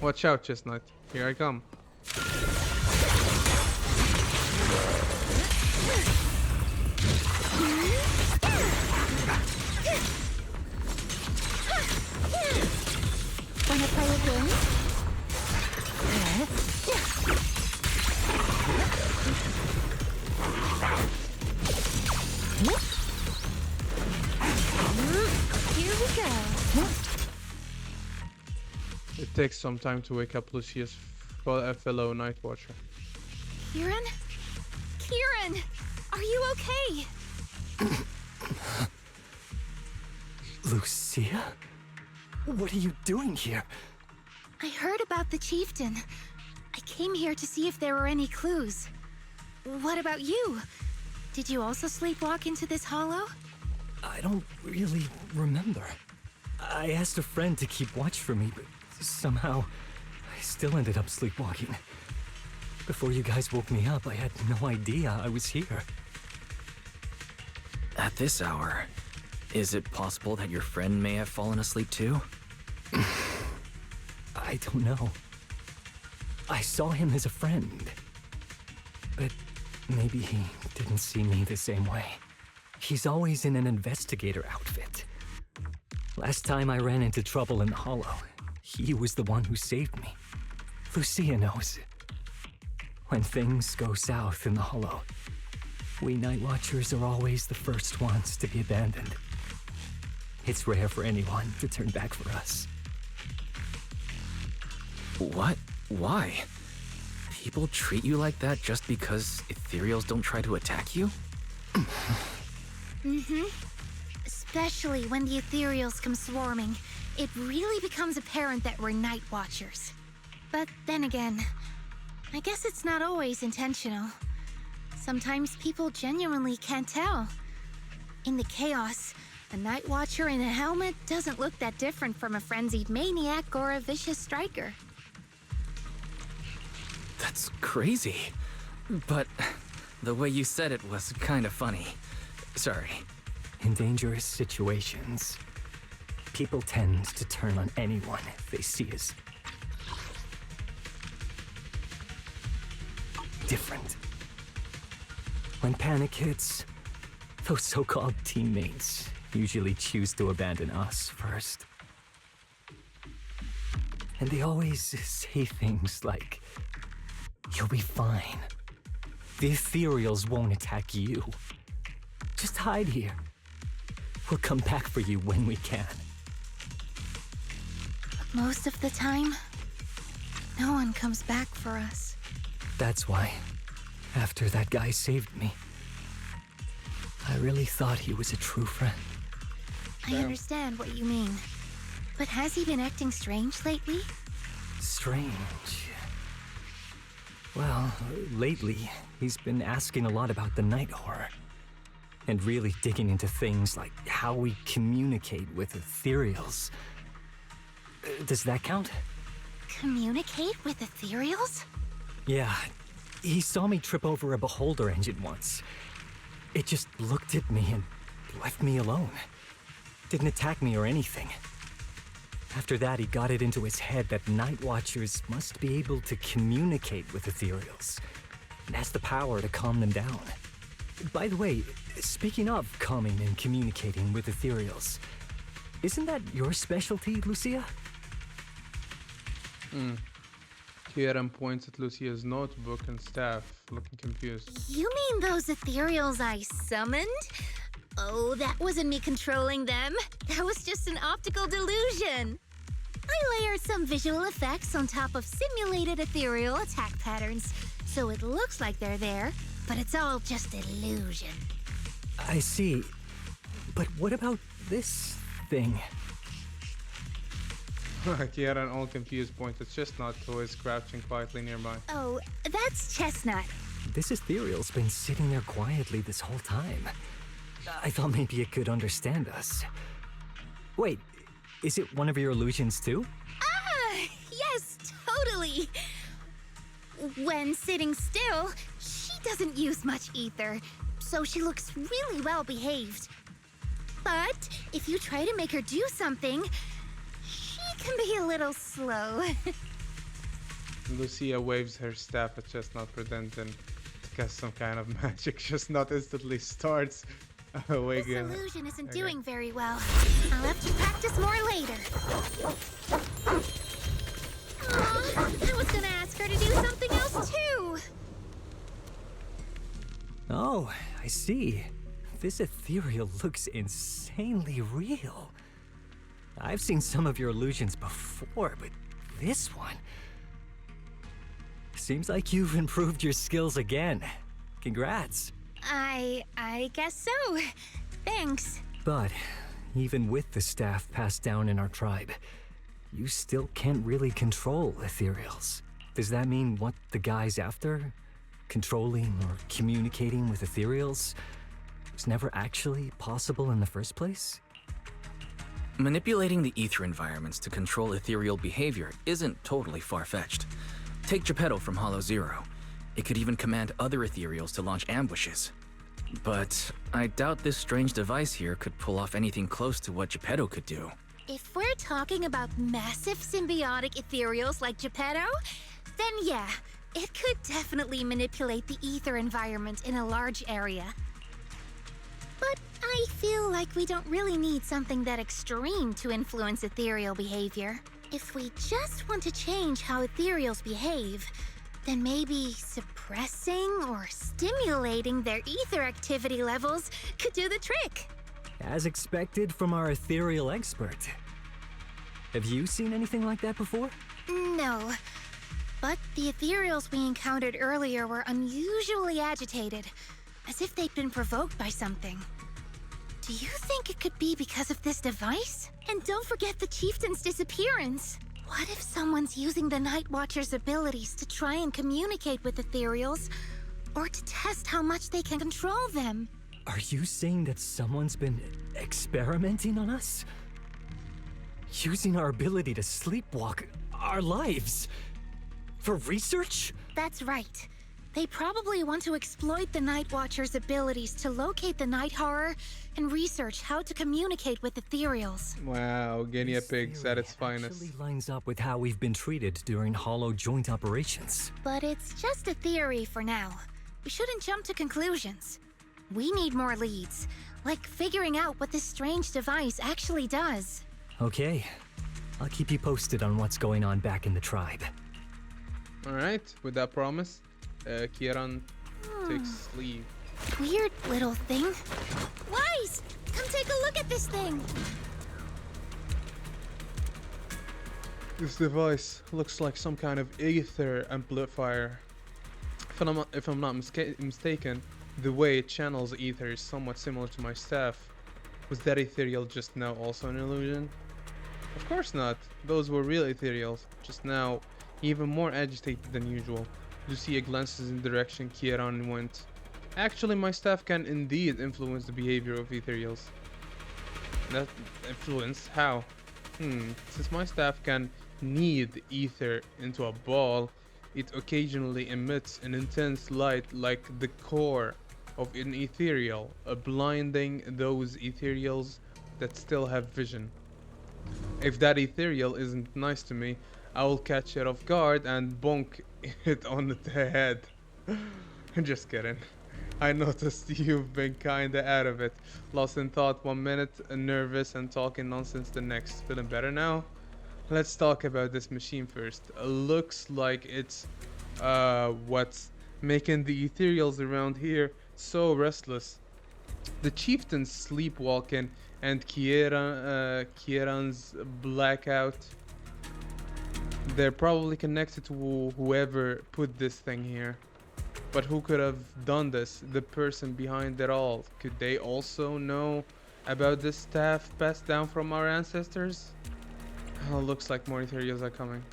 Watch out, Chestnut. Here I come. Wanna play a game? Here we go. It takes some time to wake up Lucia's fellow night watcher. Kieran? Kieran! Are you okay? Lucia? What are you doing here? I heard about the chieftain. I came here to see if there were any clues. what about you? Did you also sleepwalk into this hollow? I don't really remember. I asked a friend to keep watch for me, but somehow I still ended up sleepwalking. Before you guys woke me up, I had no idea I was here. At this hour, is it possible that your friend may have fallen asleep too? I don't know. I saw him as a friend. But maybe he didn't see me the same way. He's always in an investigator outfit. Last time I ran into trouble in the hollow, he was the one who saved me. Lucia knows. When things go south in the hollow, we Night Watchers are always the first ones to be abandoned. It's rare for anyone to turn back for us. What? Why? People treat you like that just because ethereals don't try to attack you? Especially when the ethereals come swarming, it really becomes apparent that we're Night Watchers. But then again, I guess it's not always intentional. Sometimes people genuinely can't tell. In the chaos, a Night Watcher in a helmet doesn't look that different from a frenzied maniac or a vicious striker. That's crazy. But the way you said it was kind of funny. Sorry. In dangerous situations, people tend to turn on anyone they see as different. When panic hits, those so-called teammates usually choose to abandon us first. And they always say things like, "You'll be fine. The ethereals won't attack you. Just hide here. We'll come back for you when we can." Most of the time, no one comes back for us. That's why, after that guy saved me, I really thought he was a true friend. I understand what you mean. But has he been acting strange lately? Strange. Well, lately, he's been asking a lot about the night horror. And really digging into things like how we communicate with ethereals. Does that count? Communicate with ethereals? Yeah, he saw me trip over a beholder engine once. It just looked at me and left me alone. Didn't attack me or anything. After that, he got it into his head that Night Watchers must be able to communicate with ethereals, and has the power to calm them down. By the way, speaking of calming and communicating with ethereals, isn't that your specialty, Lucia? Kieran points at Lucia's notebook and staff, looking confused. You mean those ethereals I summoned? Oh, that wasn't me controlling them. That was just an optical delusion. I layered some visual effects on top of simulated ethereal attack patterns, so it looks like they're there, but it's all just illusion. I see. But what about this thing? Kieran, all confused, points at Chestnut, who is crouching quietly nearby. Oh, that's Chestnut. This ethereal's been sitting there quietly this whole time. I thought maybe it could understand us. Wait, is it one of your illusions too? Ah, yes, totally. When sitting still, she doesn't use much ether, so she looks really well behaved. But if you try to make her do something, she can be a little slow. Lucia waves her staff at Chestnut, pretending to cast some kind of magic. Chestnut instantly starts This waking. illusion isn't doing very well. I'll have to practice more later. Aw, I was gonna ask her to do something else too. Oh, I see. This ethereal looks insanely real. I've seen some of your illusions before, but this one... Seems like you've improved your skills again. Congrats. I guess so. Thanks. But even with the staff passed down in our tribe, you still can't really control ethereals. Does that mean what the guy's after controlling or communicating with ethereals was never actually possible in the first place? Manipulating the ether environments to control ethereal behavior isn't totally far-fetched. Take Geppetto from Hollow Zero. It could even command other ethereals to launch ambushes. But I doubt this strange device here could pull off anything close to what Geppetto could do. If we're talking about massive symbiotic ethereals like Geppetto, then yeah, it could definitely manipulate the ether environment in a large area. But I feel like we don't really need something that extreme to influence ethereal behavior. If we just want to change how ethereals behave, then maybe suppressing or stimulating their ether activity levels could do the trick. As expected from our ethereal expert. Have you seen anything like that before? No. But the ethereals we encountered earlier were unusually agitated, as if they'd been provoked by something. Do you think it could be because of this device? And don't forget the chieftain's disappearance. What if someone's using the Night Watcher's abilities to try and communicate with ethereals, or to test how much they can control them? Are you saying that someone's been experimenting on us? Using our ability to sleepwalk our lives? For research? That's right. They probably want to exploit the Night Watcher's abilities to locate the Night Horror and research how to communicate with ethereals. Wow, guinea This pigs theory at its finest. actually lines up with how we've been treated during Hollow joint operations. But it's just a theory for now. We shouldn't jump to conclusions. We need more leads, like figuring out what this strange device actually does. Okay, I'll keep you posted on what's going on back in the tribe. Alright, with that promise, Kieran takes leave. Weird little thing. Wise! Come take a look at this thing! This device looks like some kind of ether amplifier. If I'm not mistaken, the way it channels ether is somewhat similar to my staff. Was that ethereal just now also an illusion? Of course not. Those were real ethereals, just now even more agitated than usual. Lucia glances in the direction Kieran went. Actually, my staff can indeed influence the behavior of ethereals. That influence? How? Since my staff can knead ether into a ball, it occasionally emits an intense light like the core of an ethereal, blinding those ethereals that still have vision. If that ethereal isn't nice to me, I will catch it off guard and bonk it on the head. Just kidding. I noticed you've been kinda out of it. Lost in thought 1 minute, nervous and talking nonsense the next. Feeling better now? Let's talk about this machine first. Looks like it's what's making the ethereals around here so restless. The chieftain's sleepwalking and Kieran's blackout. They're probably connected to whoever put this thing here. But who could have done this? The person behind it all. Could they also know about this staff passed down from our ancestors? Oh, looks like more ethereals are coming.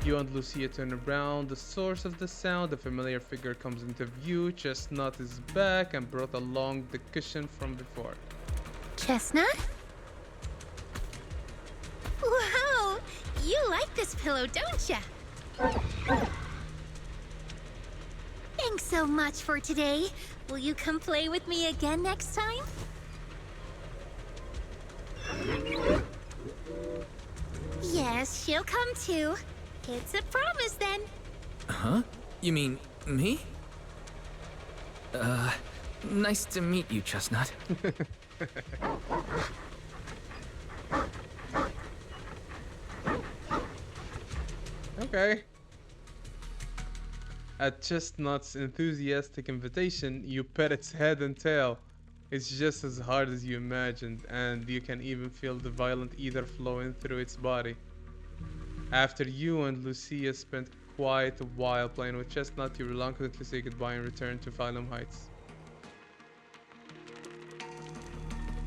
You and Lucia turn around. The source of the sound, a familiar figure comes into view. Chestnut is back and brought along the cushion from before. Chestnut? Wow! You like this pillow, don't ya? Thanks so much for today. Will you come play with me again next time? Yes, she'll come too. It's a promise then. Huh? You mean me? Nice to meet you, Chestnut. Okay. At Chestnut's enthusiastic invitation, you pet its head and tail. It's just as hard as you imagined, and you can even feel the violent ether flowing through its body. After you and Lucia spent quite a while playing with Chestnut, you reluctantly say goodbye and return to Phylum Heights.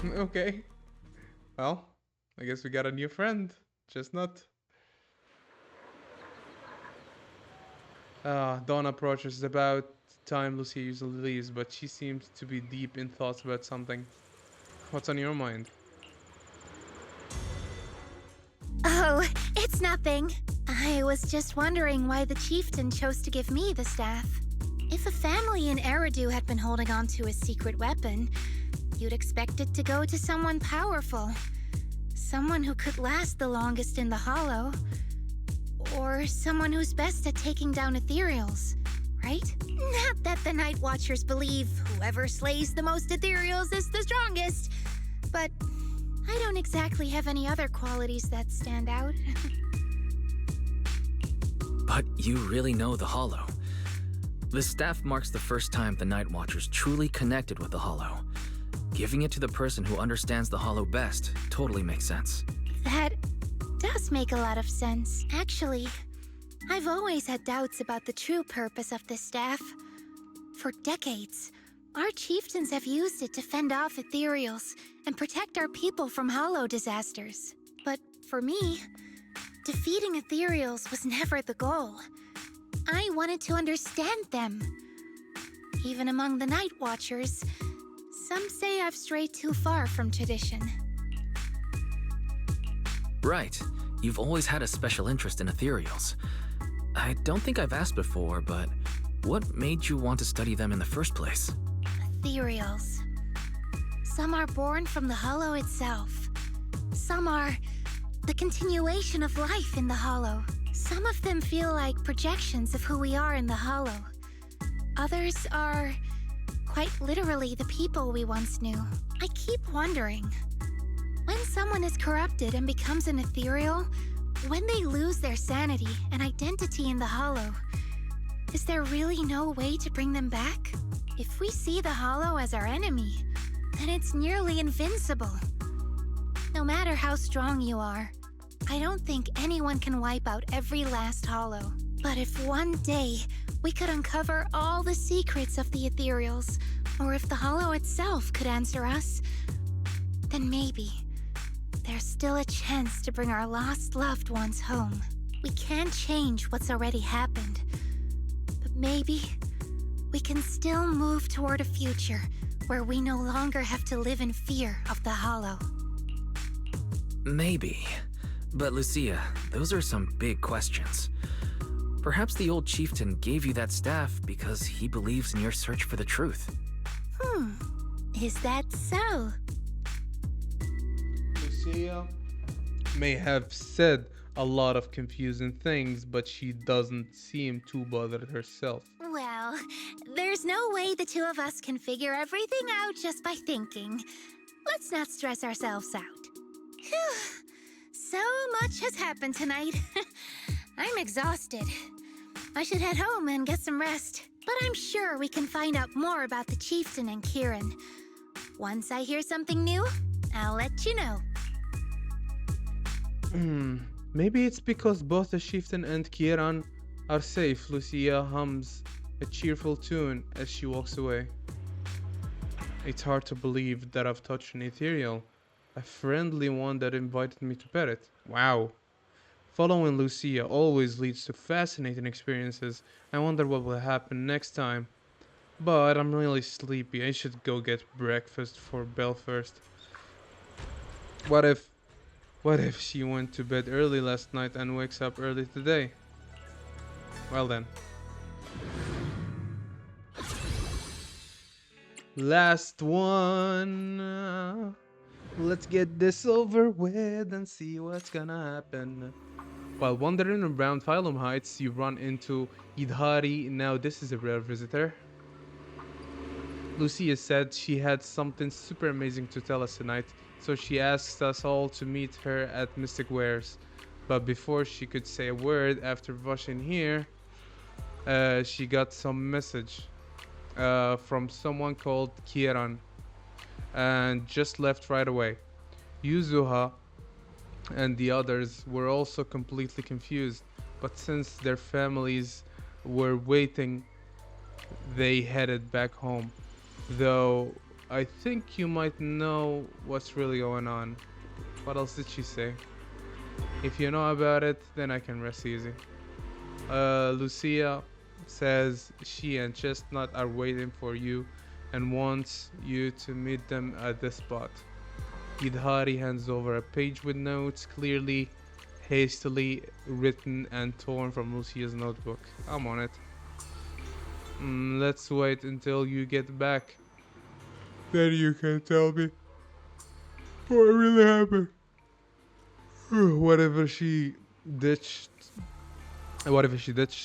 Okay. Well, I guess we got a new friend, Chestnut. Dawn approaches. It's about time Lucia usually leaves, but she seems to be deep in thoughts about something. What's on your mind? Oh, it's nothing. I was just wondering why the chieftain chose to give me the staff. If a family in Eridu had been holding on to a secret weapon, you'd expect it to go to someone powerful. Someone who could last the longest in the Hollow. Or someone who's best at taking down ethereals, right? Not that the Night Watchers believe whoever slays the most ethereals is the strongest, but I don't exactly have any other qualities that stand out. But you really know the Hollow. The staff marks the first time the Night Watchers truly connected with the Hollow. Giving it to the person who understands the Hollow best totally makes sense. That does make a lot of sense. Actually, I've always had doubts about the true purpose of this staff. For decades, our chieftains have used it to fend off ethereals and protect our people from Hollow disasters. But for me, defeating ethereals was never the goal. I wanted to understand them. Even among the Night Watchers, some say I've strayed too far from tradition. Right. You've always had a special interest in ethereals. I don't think I've asked before, but what made you want to study them in the first place? Ethereals. Some are born from the Hollow itself. Some are the continuation of life in the Hollow. Some of them feel like projections of who we are in the Hollow. Others are quite literally the people we once knew. I keep wondering, when someone is corrupted and becomes an ethereal, when they lose their sanity and identity in the Hollow, is there really no way to bring them back? If we see the Hollow as our enemy, then it's nearly invincible. No matter how strong you are, I don't think anyone can wipe out every last Hollow. But if one day we could uncover all the secrets of the ethereals, or if the Hollow itself could answer us, then maybe there's still a chance to bring our lost loved ones home. We can't change what's already happened, but maybe we can still move toward a future where we no longer have to live in fear of the Hollow. Maybe. But Lucia, those are some big questions. Perhaps the old chieftain gave you that staff because he believes in your search for the truth. Is that so? Lucia may have said a lot of confusing things, but she doesn't seem too bothered herself. Well, there's no way the two of us can figure everything out just by thinking. Let's not stress ourselves out. Phew. So much has happened tonight. I'm exhausted. I should head home and get some rest. But I'm sure we can find out more about the chieftain and Kieran. Once I hear something new, I'll let you know. Maybe it's because both the chieftain and Kieran are safe. Lucia hums a cheerful tune as she walks away. It's hard to believe that I've touched an ethereal. A friendly one that invited me to pet it. Wow. Following Lucia always leads to fascinating experiences. I wonder what will happen next time. But I'm really sleepy. I should go get breakfast for Belle first. What if she went to bed early last night and wakes up early today? Well then. Last one. Let's get this over with and see what's gonna happen. While wandering around Phylum Heights, you run into Idhari. Now this is a rare visitor. Lucia said she had something super amazing to tell us tonight, so she asked us all to meet her at Mystic Wares. But before she could say a word after rushing here, she got some message from someone called Kieran and just left right away. Yuzuha and the others were also completely confused, but since their families were waiting, they headed back home. Though I think you might know what's really going on. What else did she say? If you know about it, then I can rest easy. Lucia says she and Chestnut are waiting for you and wants you to meet them at the spot. Idhari hands over a page with notes, clearly hastily written and torn from Lucia's notebook. I'm on it. Let's wait until you get back. Then you can tell me what really happened. Whatever she ditched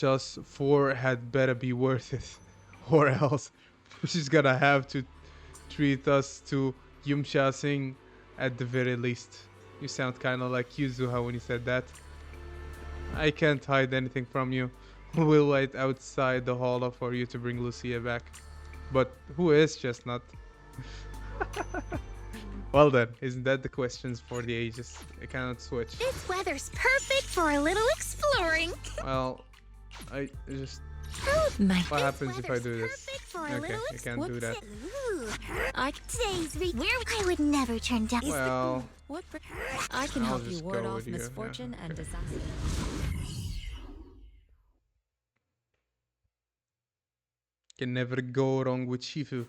us for had better be worth it. Or else she's gonna have to treat us to Yumsha Singh at the very least. You sound kinda like Yuzuha when you said that. I can't hide anything from you. We'll wait outside the hall for you to bring Lucia back. But who is Chestnut? Well then, isn't that the questions for the ages? I cannot switch. This weather's perfect for a little exploring. Well, I just... My What happens if I do this? Perfect for a Okay, little I can't do that. Ooh, I would never turn down. Well, I can I'll help you just ward go off with you, yeah, misfortune and okay. disaster. can never go wrong with Shifu.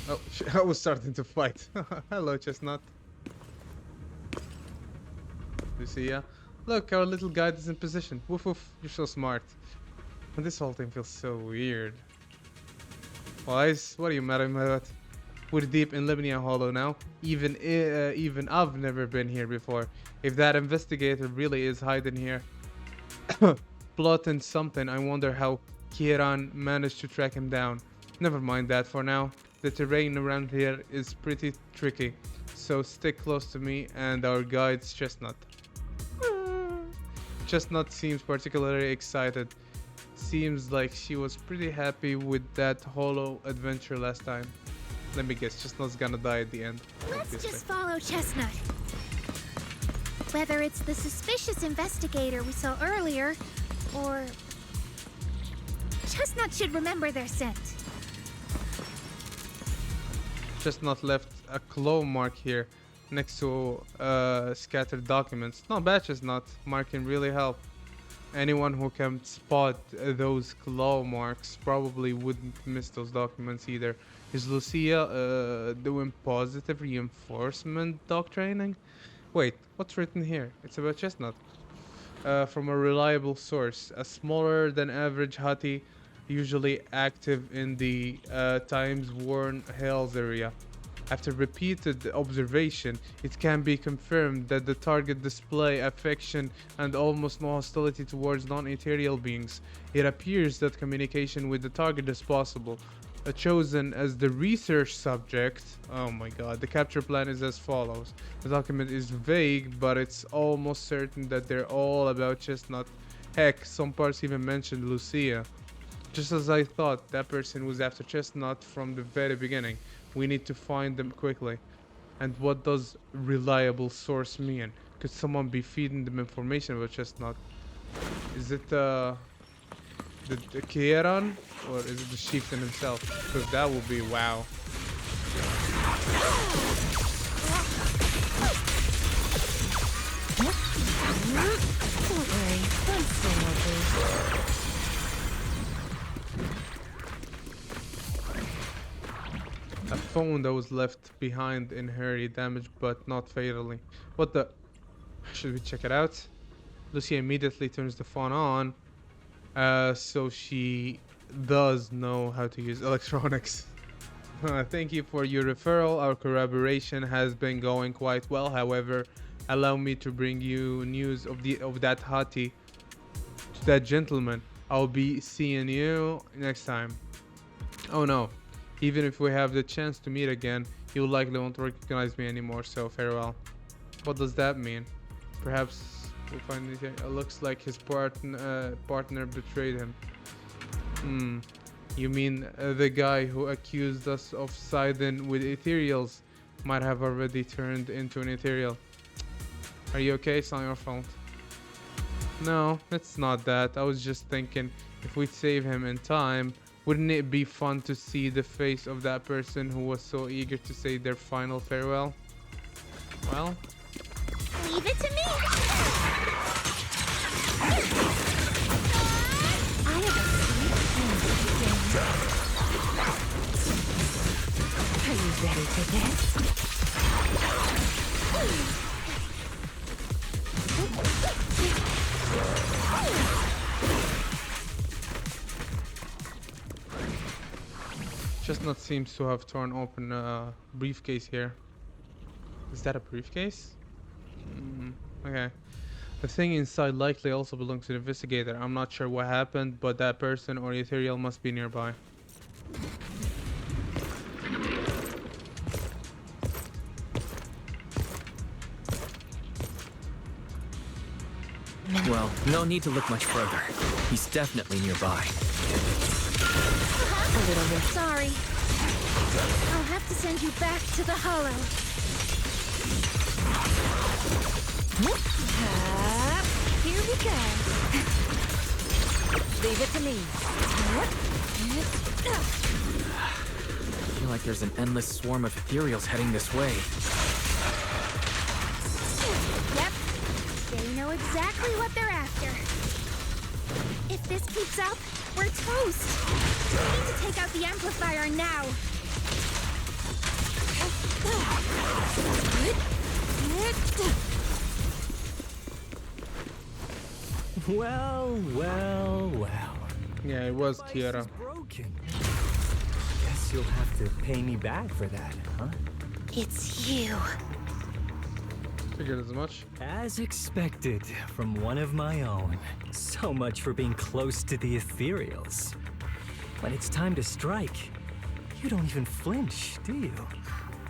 Oh, I was starting to fight. Hello, Chestnut. Lucia. Look, our little guide is in position. Woof woof, you're so smart. And this whole thing feels so weird. Wise, what are you mad about? We're deep in Limnia Hollow now. Even I've never been here before. If that investigator really is hiding here, plotting something, I wonder how Kieran managed to track him down. Never mind that for now. The terrain around here is pretty tricky, so stick close to me and our guide's Chestnut. Chestnut seems particularly excited. Seems like she was pretty happy with that hollow adventure last time. Let me guess, Chestnut's gonna die at the end. Let's obviously. just follow Chestnut. Whether it's the suspicious investigator we saw earlier, or... Chestnut should remember their scent. Chestnut left a claw mark here next to scattered documents. Not bad, Chestnut. Mark can really help. Anyone who can spot those claw marks probably wouldn't miss those documents either. Is Lucia doing positive reinforcement dog training? Wait, what's written here? It's about Chestnut. From a reliable source. A smaller than average hati, usually active in the Times Worn Hills area. After repeated observation, it can be confirmed that the target display affection and almost no hostility towards non-ethereal beings. It appears that communication with the target is possible. Chosen as the research subject, oh my god, the capture plan is as follows. The document is vague, but it's almost certain that they're all about Chestnut. Heck, some parts even mentioned Lucia. Just as I thought, that person was after Chestnut from the very beginning. We need to find them quickly. And what does reliable source mean? Could someone be feeding them information about Chestnut? Is it the Kieran, or is it the chieftain himself? Because that would be wow. Don't worry, I'm still okay. A phone that was left behind in hurry, damaged but not fatally. What the? Should we check it out? Lucia immediately turns the phone on. So she does know how to use electronics. Thank you for your referral. Our collaboration has been going quite well. However, allow me to bring you news of that hati to that gentleman. I'll be seeing you next time. Oh no. Even if we have the chance to meet again, you likely won't recognize me anymore, so farewell. What does that mean? Perhaps we'll find it here. It looks like his partner betrayed him. You mean the guy who accused us of siding with ethereals might have already turned into an ethereal. Are you okay? It's not your fault. No, it's not that. I was just thinking, if we save him in time, wouldn't it be fun to see the face of that person who was so eager to say their final farewell? Well, Leave it to me. Not seems to have torn open a briefcase here. Is that a briefcase? Okay. The thing inside likely also belongs to the investigator. I'm not sure what happened, but that person or ethereal must be nearby. Well, no need to look much further. He's definitely nearby. A little bit. Sorry. I'll have to send you back to the Hollow. Here we go. Leave it to me. I feel like there's an endless swarm of ethereals heading this way. Yep. They know exactly what they're after. If this keeps up, we're toast. We need to take out the amplifier now. Well, well, well. Yeah, it was Device Kiara. is broken. Guess you'll have to pay me back for that, huh? It's you. Figured as much. As expected from one of my own. So much for being close to the ethereals. When it's time to strike, you don't even flinch, do you?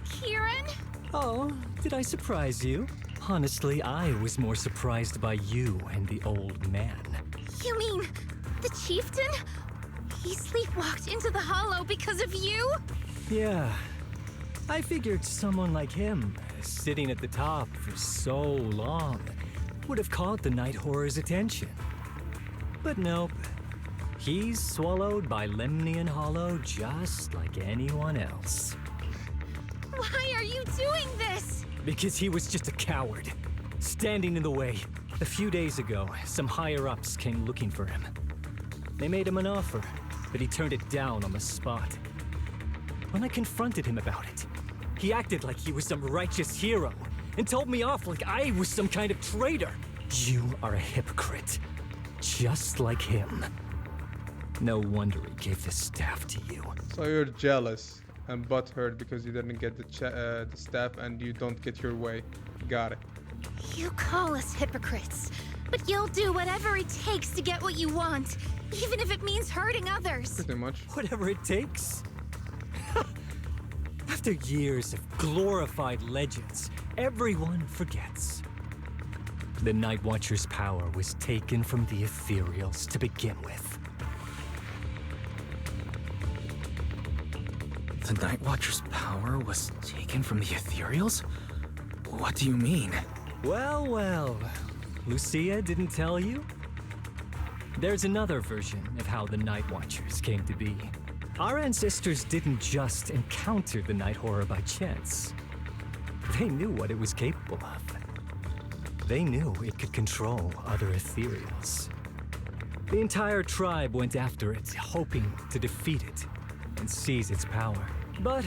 Kieran? Oh, did I surprise you? Honestly, I was more surprised by you and the old man. You mean the chieftain? He sleepwalked into the Hollow because of you? Yeah, I figured someone like him, sitting at the top for so long, would have caught the Night Horror's attention. But nope. He's swallowed by Lemnian Hollow just like anyone else. Why are you doing this? Because he was just a coward, standing in the way. A few days ago, some higher-ups came looking for him. They made him an offer, but he turned it down on the spot. When I confronted him about it, he acted like he was some righteous hero and told me off like I was some kind of traitor. You are a hypocrite, just like him. No wonder he gave the staff to you. So you're jealous and butthurt because you didn't get the staff and you don't get your way. Got it. You call us hypocrites, but you'll do whatever it takes to get what you want, even if it means hurting others. Pretty much. Whatever it takes. After years of glorified legends, everyone forgets. The Night Watcher's power was taken from the ethereals to begin with. The Night Watcher's power was taken from the ethereals? What do you mean? Well, well. Lucia didn't tell you? There's another version of how the Night Watchers came to be. Our ancestors didn't just encounter the Night Horror by chance. They knew what it was capable of. They knew it could control other ethereals. The entire tribe went after it, hoping to defeat it and seize its power. But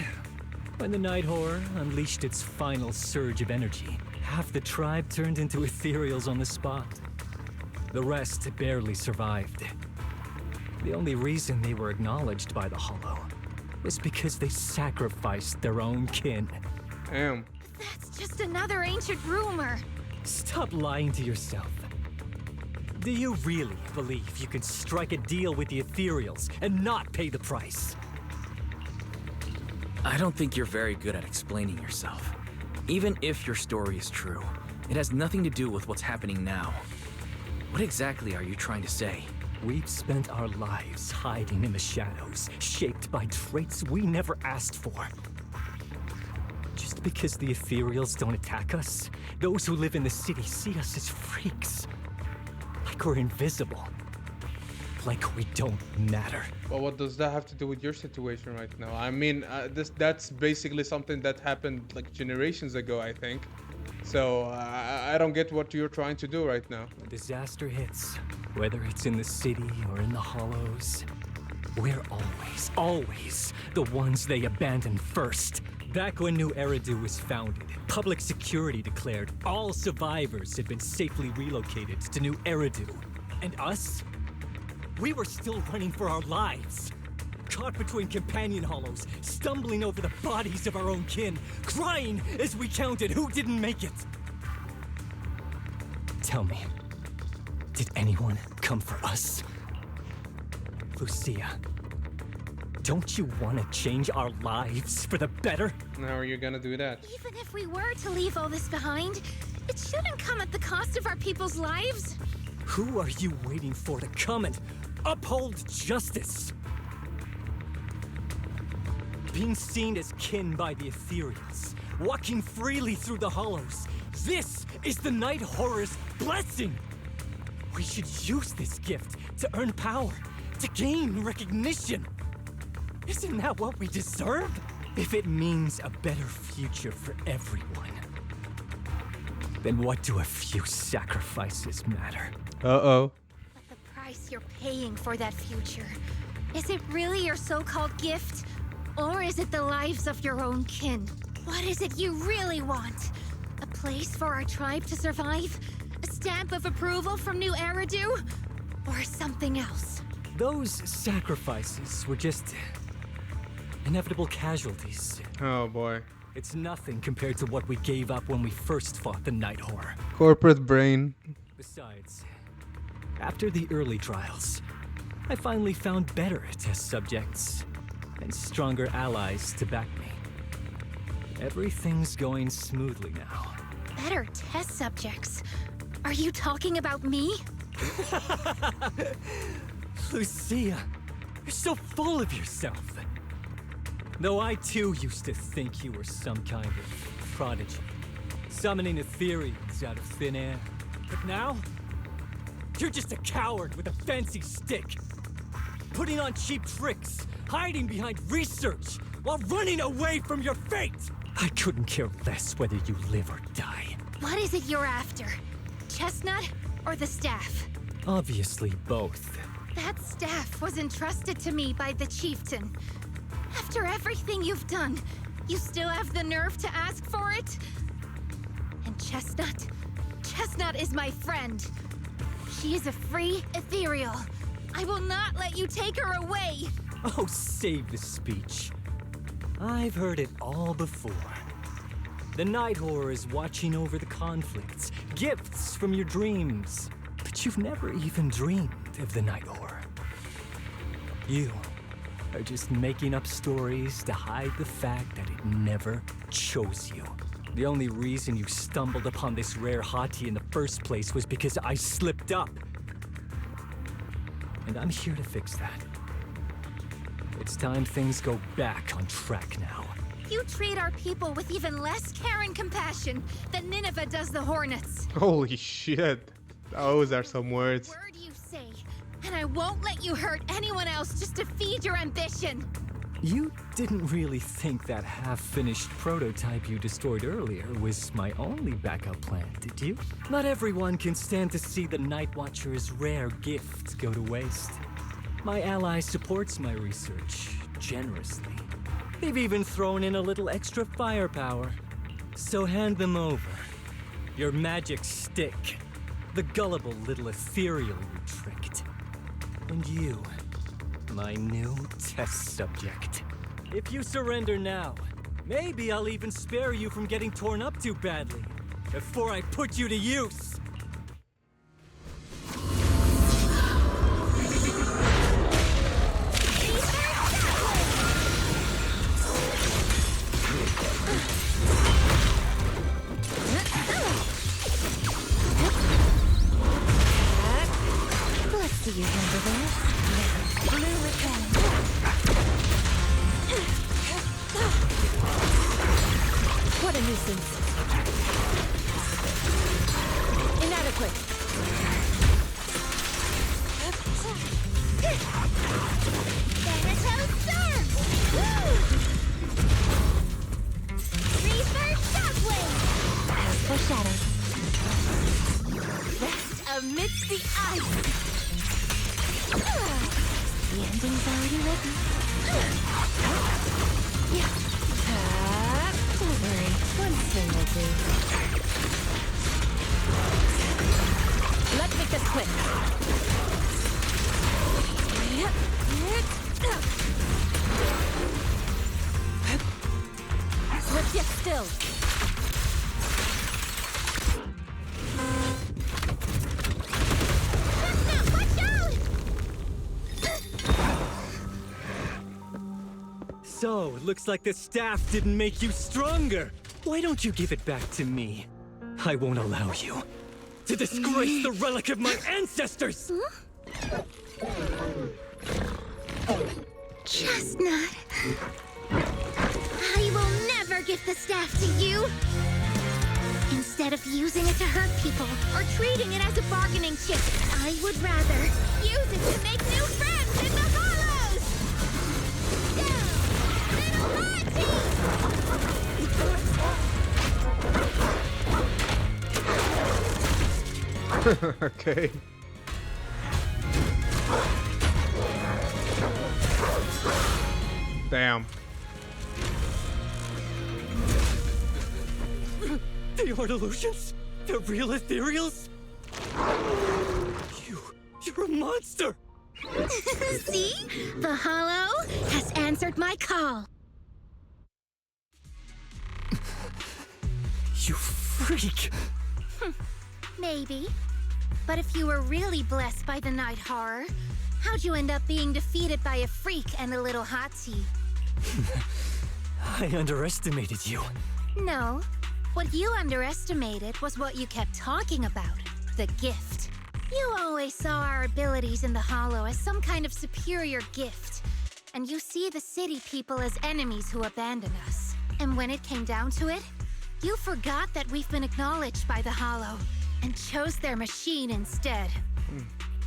when the Night Horror unleashed its final surge of energy, half the tribe turned into ethereals on the spot. The rest barely survived. The only reason they were acknowledged by the Hollow was because they sacrificed their own kin. Damn. That's just another ancient rumor. Stop lying to yourself. Do you really believe you can strike a deal with the ethereals and not pay the price? I don't think you're very good at explaining yourself. Even if your story is true, it has nothing to do with what's happening now. What exactly are you trying to say? We've spent our lives hiding in the shadows, shaped by traits we never asked for. Just because the ethereals don't attack us, those who live in the city see us as freaks. Like we're invisible. Like we don't matter. Well, what does that have to do with your situation right now? I mean, that's basically something that happened like generations ago, I think. So I don't get what you're trying to do right now. When disaster hits, whether it's in the city or in the hollows, we're always the ones they abandon first. Back when New Eridu was founded, public security declared all survivors had been safely relocated to New Eridu. And us? We were still running for our lives. caught between companion hollows, stumbling over the bodies of our own kin, crying as we counted who didn't make it. Tell me, did anyone come for us? Lucia, don't you want to change our lives for the better? How are you gonna do that? Even if we were to leave all this behind, it shouldn't come at the cost of our people's lives. Who are you waiting for to come and uphold justice? Being seen as kin by the ethereals, walking freely through the hollows. This is the Night Horror's blessing! We should use this gift to earn power, to gain recognition. Isn't that what we deserve? If it means a better future for everyone, then what do a few sacrifices matter? Uh-oh. But the price you're paying for that future, is it really your so-called gift? Or is it the lives of your own kin? What is it you really want? A place for our tribe to survive? A stamp of approval from New Eridu? Or something else? Those sacrifices were just inevitable casualties. Oh boy. It's nothing compared to what we gave up when we first fought the Night Horror. Corporate brain. Besides, after the early trials, I finally found better test subjects and stronger allies to back me. Everything's going smoothly now. Better test subjects? Are you talking about me? Lucia, you're so full of yourself. Though I too used to think you were some kind of prodigy, summoning ethereals out of thin air. But now, you're just a coward with a fancy stick, putting on cheap tricks, hiding behind research, while running away from your fate! I couldn't care less whether you live or die. What is it you're after? Chestnut or the staff? Obviously both. That staff was entrusted to me by the chieftain. After everything you've done, you still have the nerve to ask for it? And Chestnut? Chestnut is my friend. She is a free ethereal. I will not let you take her away! Oh, save the speech. I've heard it all before. The Night Horror is watching over the conflicts, gifts from your dreams. But you've never even dreamed of the Night Horror. You are just making up stories to hide the fact that it never chose you. The only reason you stumbled upon this rare hottie in the first place was because I slipped up. And I'm here to fix that. It's time things go back on track now. You treat our people with even less care and compassion than Nineveh does the Hornets. Holy shit. Those are some words. Word you say, and I won't let you hurt anyone else just to feed your ambition. You didn't really think that half-finished prototype you destroyed earlier was my only backup plan, did you? Not everyone can stand to see the Night Watcher's rare gift go to waste. My ally supports my research generously. They've even thrown in a little extra firepower. So hand them over. Your magic stick. The gullible little ethereal you tricked. And you, my new test subject. If you surrender now, maybe I'll even spare you from getting torn up too badly before I put you to use. Let's see you handle this. Blue revenge. What a nuisance. Inadequate. Thanatos serve! Reverse shockwave! As foreshadowed. Rest amidst the ice! The ending's already written. Don't worry, one swing will do. Let's make this quick. still. So, looks like the staff didn't make you stronger. Why don't you give it back to me? I won't allow you to disgrace the relic of my ancestors! Chestnut. I will never give the staff to you. Instead of using it to hurt people or treating it as a bargaining chip, I would rather use it to make new friends in the hollows. Okay. Damn. They are delusions? The real ethereals? You're a monster! See? The hollow has answered my call. You freak! Maybe. But if you were really blessed by the night horror, how'd you end up being defeated by a freak and a little hot tea? I underestimated you. No. What you underestimated was what you kept talking about. The gift. You always saw our abilities in the Hollow as some kind of superior gift. And you see the city people as enemies who abandon us. And when it came down to it, you forgot that we've been acknowledged by the Hollow and chose their machine instead.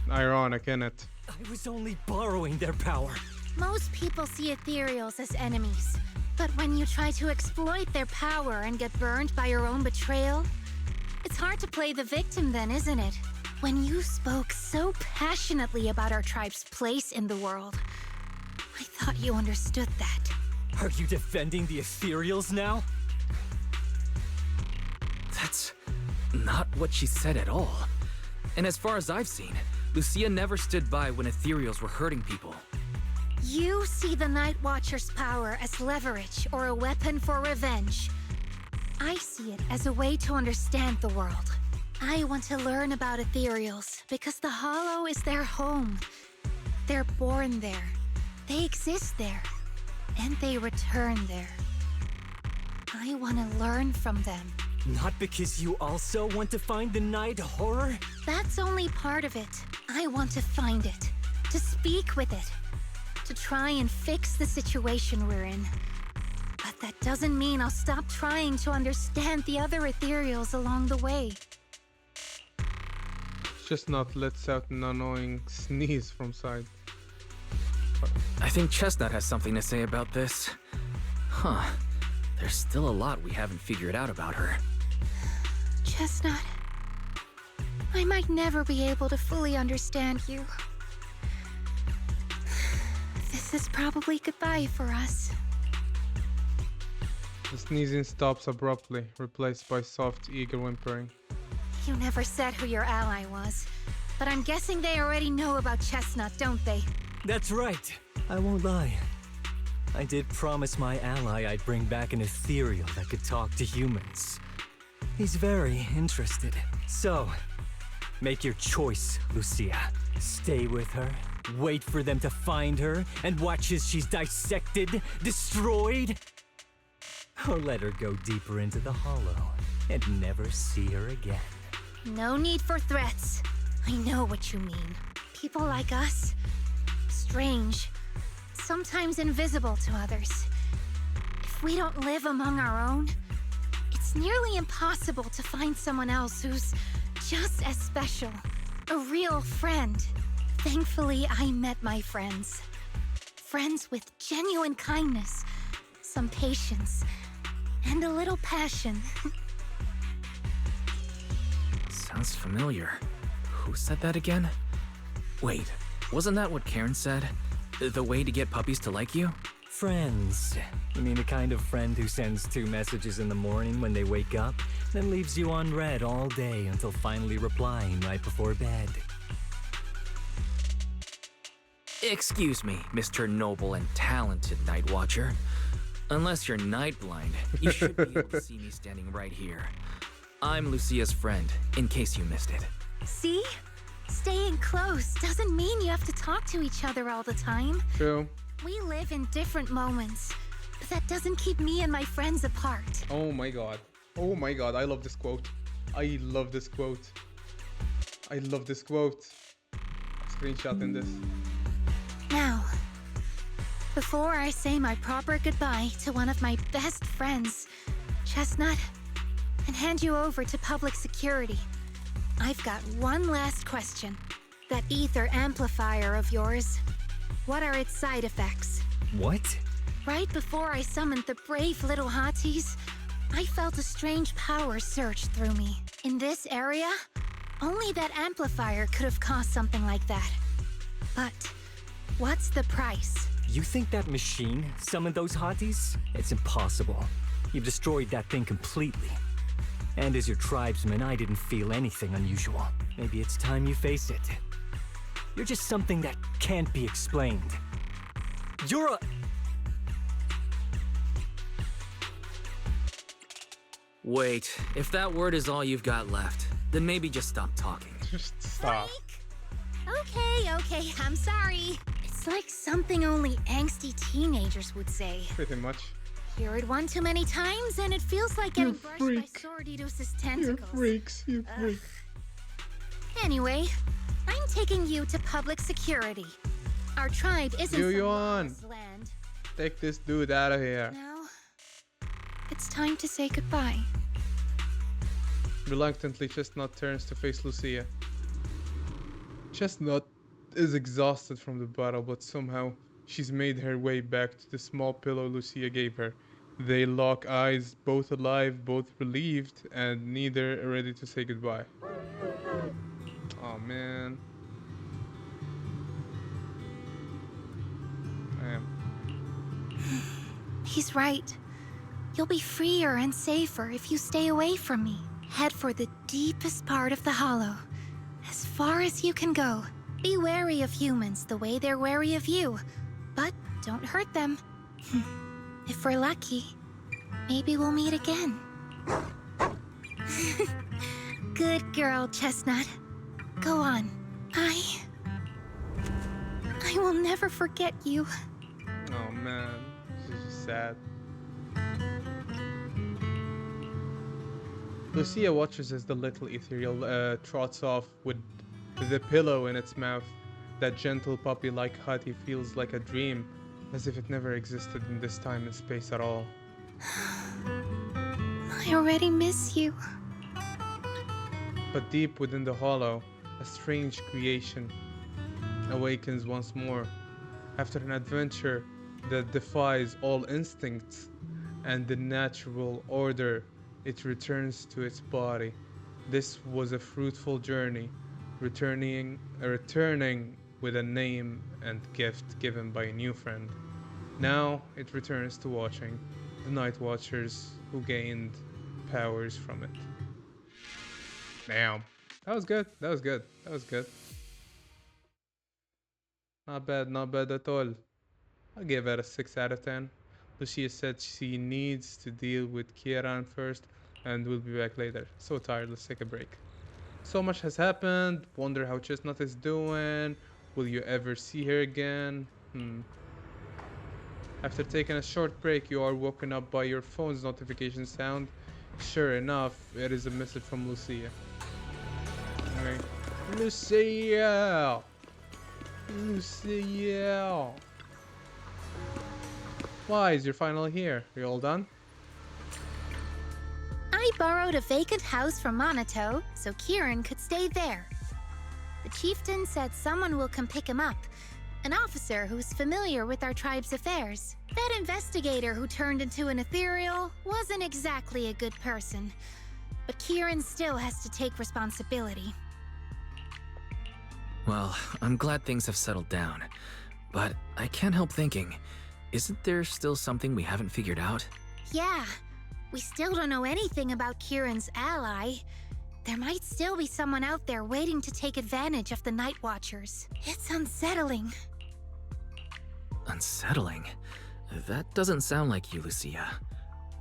Ironic, innit? I was only borrowing their power. Most people see ethereals as enemies. But when you try to exploit their power and get burned by your own betrayal, it's hard to play the victim then, isn't it? When you spoke so passionately about our tribe's place in the world, I thought you understood that. Are you defending the ethereals now? That's not what she said at all. And as far as I've seen, Lucia never stood by when ethereals were hurting people. You see the Night Watcher's power as leverage or a weapon for revenge. I see it as a way to understand the world. I want to learn about ethereals because the Hollow is their home. They're born there. They exist there. And they return there. I want to learn from them. Not because you also want to find the night horror? That's only part of it. I want to find it. To speak with it. To try and fix the situation we're in. But that doesn't mean I'll stop trying to understand the other ethereals along the way. Chestnut lets out an annoying sneeze from side. I think Chestnut has something to say about this. Huh. There's still a lot we haven't figured out about her. Chestnut, I might never be able to fully understand you. This is probably goodbye for us. The sneezing stops abruptly, replaced by soft, eager whimpering. You never said who your ally was, but I'm guessing they already know about Chestnut, don't they? That's right. I won't lie. I did promise my ally I'd bring back an ethereal that could talk to humans. He's very interested. So, make your choice, Lucia. Stay with her, wait for them to find her, and watch as she's dissected, destroyed. Or let her go deeper into the Hollow and never see her again. No need for threats. I know what you mean. People like us, strange, sometimes invisible to others. If we don't live among our own, it's nearly impossible to find someone else who's just as special. A real friend. Thankfully, I met my friends. Friends with genuine kindness, some patience, and a little passion. Sounds familiar. Who said that again? Wait, wasn't that what Karen said? The way to get puppies to like you? Friends. You mean the kind of friend who sends 2 messages in the morning when they wake up, then leaves you unread all day until finally replying right before bed. Excuse me, Mr. Noble and Talented Night Watcher. Unless you're night blind, you should be able to see me standing right here. I'm Lucia's friend, in case you missed it. See? Staying close doesn't mean you have to talk to each other all the time. True. We live in different moments, but that doesn't keep me and my friends apart. Oh my god. Oh my god, I love this quote. I love this quote. I love this quote. Screenshot in this. Now, before I say my proper goodbye to one of my best friends, Chestnut, and hand you over to public security, I've got one last question. That ether amplifier of yours, what are its side effects? What? Right before I summoned the brave little hotties, I felt a strange power surge through me. In this area, only that amplifier could have caused something like that. But what's the price? You think that machine summoned those hotties? It's impossible. You've destroyed that thing completely. And as your tribesman, I didn't feel anything unusual. Maybe it's time you face it. You're just something that can't be explained. You're a... Wait, if that word is all you've got left, then maybe just stop talking. Just stop. Okay, I'm sorry. It's like something only angsty teenagers would say. Pretty much. Hear it one too many times and it feels like getting brushed by freak. Sordidus's You tentacles. freaks, you freak. Anyway, I'm taking you to public security. Our tribe isn't some Yuan. lawless land. Take this dude out of here. Now, it's time to say goodbye. Reluctantly, Chestnut turns to face Lucia. Chestnut is exhausted from the battle, but somehow she's made her way back to the small pillow Lucia gave her. They lock eyes, both alive, both relieved, and neither are ready to say goodbye. Oh man. Damn. He's right. You'll be freer and safer if you stay away from me. Head for the deepest part of the hollow, as far as you can go. Be wary of humans the way they're wary of you, but don't hurt them. If we're lucky, maybe we'll meet again. Good girl, Chestnut. Go on. I will never forget you. Oh man. This is just sad. Lucia watches as the little ethereal trots off with the pillow in its mouth. That gentle puppy-like hottie feels like a dream, as if it never existed in this time and space at all. I already miss you. But deep within the hollow, a strange creation awakens once more. After an adventure that defies all instincts and the natural order, it returns to its body. This was a fruitful journey, returning with a name and gift given by a new friend. Now it returns to watching the Night Watchers who gained powers from it. Damn. That was good. That was good. That was good. Not bad at all. I'll give it a 6 out of 10. Lucia said she needs to deal with Kieran first and we'll be back later. So tired, let's take a break. So much has happened. Wonder how Chestnut is doing. Will you ever see her again? After taking a short break, you are woken up by your phone's notification sound. Sure enough, it is a message from Lucia. Alright. Lucia! Lucia! Why is your finally here? You all done? I borrowed a vacant house from Monato so Kieran could stay there. The chieftain said someone will come pick him up, an officer who's familiar with our tribe's affairs. That investigator who turned into an ethereal wasn't exactly a good person, but Kieran still has to take responsibility. Well, I'm glad things have settled down, but I can't help thinking, isn't there still something we haven't figured out? Yeah, we still don't know anything about Kieran's ally. There might still be someone out there waiting to take advantage of the Night Watchers. It's unsettling. Unsettling? That doesn't sound like you, Lucia.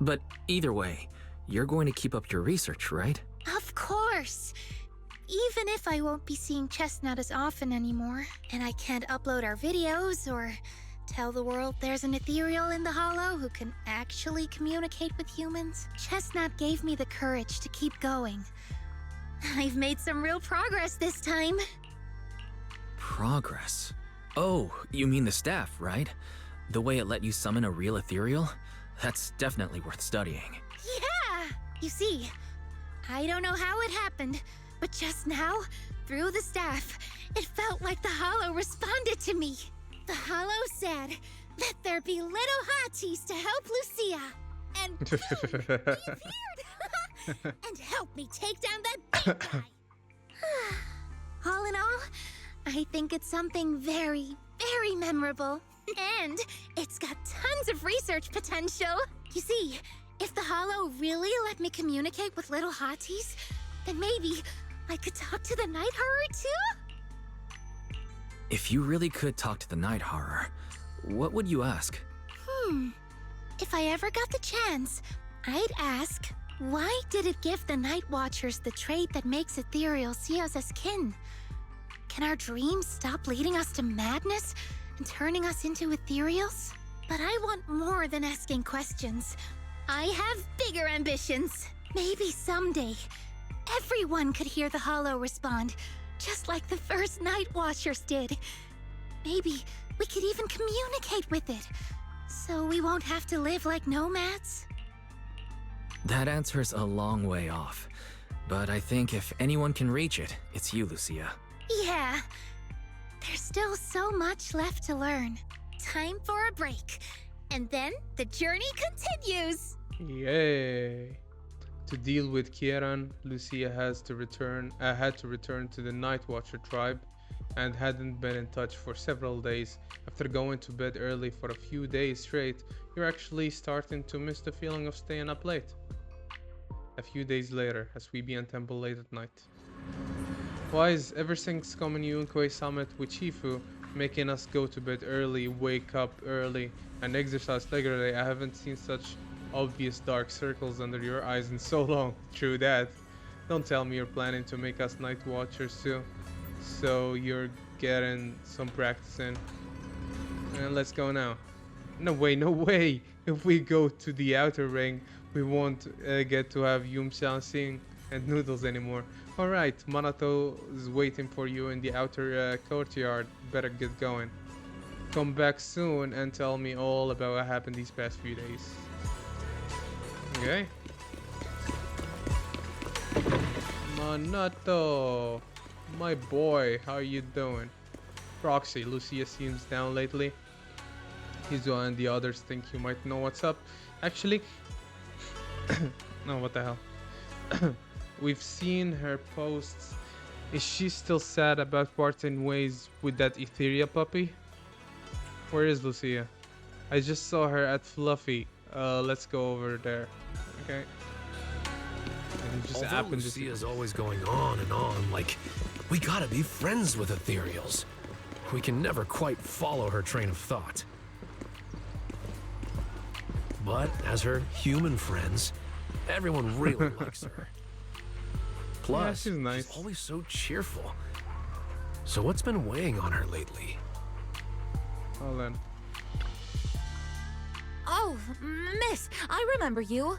But either way, you're going to keep up your research, right? Of course. Even if I won't be seeing Chestnut as often anymore, and I can't upload our videos or tell the world there's an ethereal in the Hollow who can actually communicate with humans, Chestnut gave me the courage to keep going. I've made some real progress this time. Progress? Oh, you mean the staff, right? The way it let you summon a real ethereal? That's definitely worth studying. Yeah! You see, I don't know how it happened, but just now, through the staff, it felt like the Hollow responded to me. The Hollow said, "Let there be little hotties to help Lucia." And boom, he appeared! And help me take down that big guy. All in all, I think it's something very, very memorable. And it's got tons of research potential. You see, if the Hollow really let me communicate with little hotties, then maybe I could talk to the Night Horror too? If you really could talk to the Night Horror, what would you ask? If I ever got the chance, I'd ask, why did it give the Night Watchers the trait that makes ethereal see us as kin? Can our dreams stop leading us to madness and turning us into ethereals? But I want more than asking questions. I have bigger ambitions. Maybe someday, everyone could hear the Hollow respond, just like the first Night Watchers did. Maybe we could even communicate with it, so we won't have to live like nomads. That answer's a long way off. But I think if anyone can reach it, it's you, Lucia. Yeah, there's still so much left to learn. Time for a break, and then the journey continues. Yay! To deal with Kieran, Lucia had to return to the Night Watcher tribe and hadn't been in touch for several days. After going to bed early for a few days straight, you're actually starting to miss the feeling of staying up late. A few days later, as we be in temple late at night. Wise, ever since coming Yunkwe Summit with Chifu, making us go to bed early, wake up early, and exercise regularly, I haven't seen such obvious dark circles under your eyes in so long. True that. Don't tell me you're planning to make us Night Watchers too. So you're getting some practice in. And let's go now. No way, no way! If we go to the outer ring, we won't get to have Yum Sing and Noodles anymore. Alright, Manato is waiting for you in the outer courtyard. Better get going. Come back soon and tell me all about what happened these past few days. Okay. Manato, my boy, how you doing? Proxy, Lucia seems down lately. Hizo and the others think you might know what's up. Actually, no, what the hell? We've seen her posts. Is she still sad about parting ways with that Etheria puppy? Where is Lucia? I just saw her at Fluffy. Let's go over there. Okay. And it just Although happened. Lucia's always going on and on, like, we gotta be friends with ethereals. We can never quite follow her train of thought. But as her human friends, everyone really likes her. Plus, she's nice. she's always so cheerful. So what's been weighing on her lately? Hold on. Oh, miss, I remember you.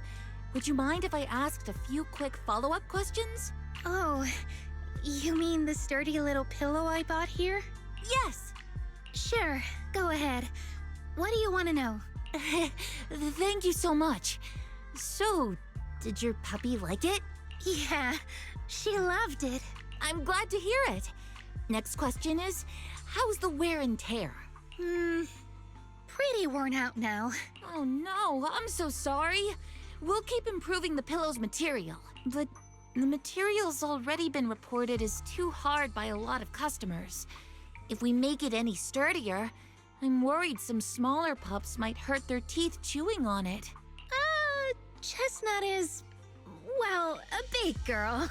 Would you mind if I asked a few quick follow-up questions? Oh, you mean the sturdy little pillow I bought here? Yes. Sure, go ahead. What do you want to know? Thank you so much. So, did your puppy like it? Yeah, she loved it. I'm glad to hear it. Next question is, how's the wear and tear? Pretty worn out now. Oh no, I'm so sorry. We'll keep improving the pillow's material, but the material's already been reported as too hard by a lot of customers. If we make it any sturdier, I'm worried some smaller pups might hurt their teeth chewing on it. Chestnut is, well, a big girl.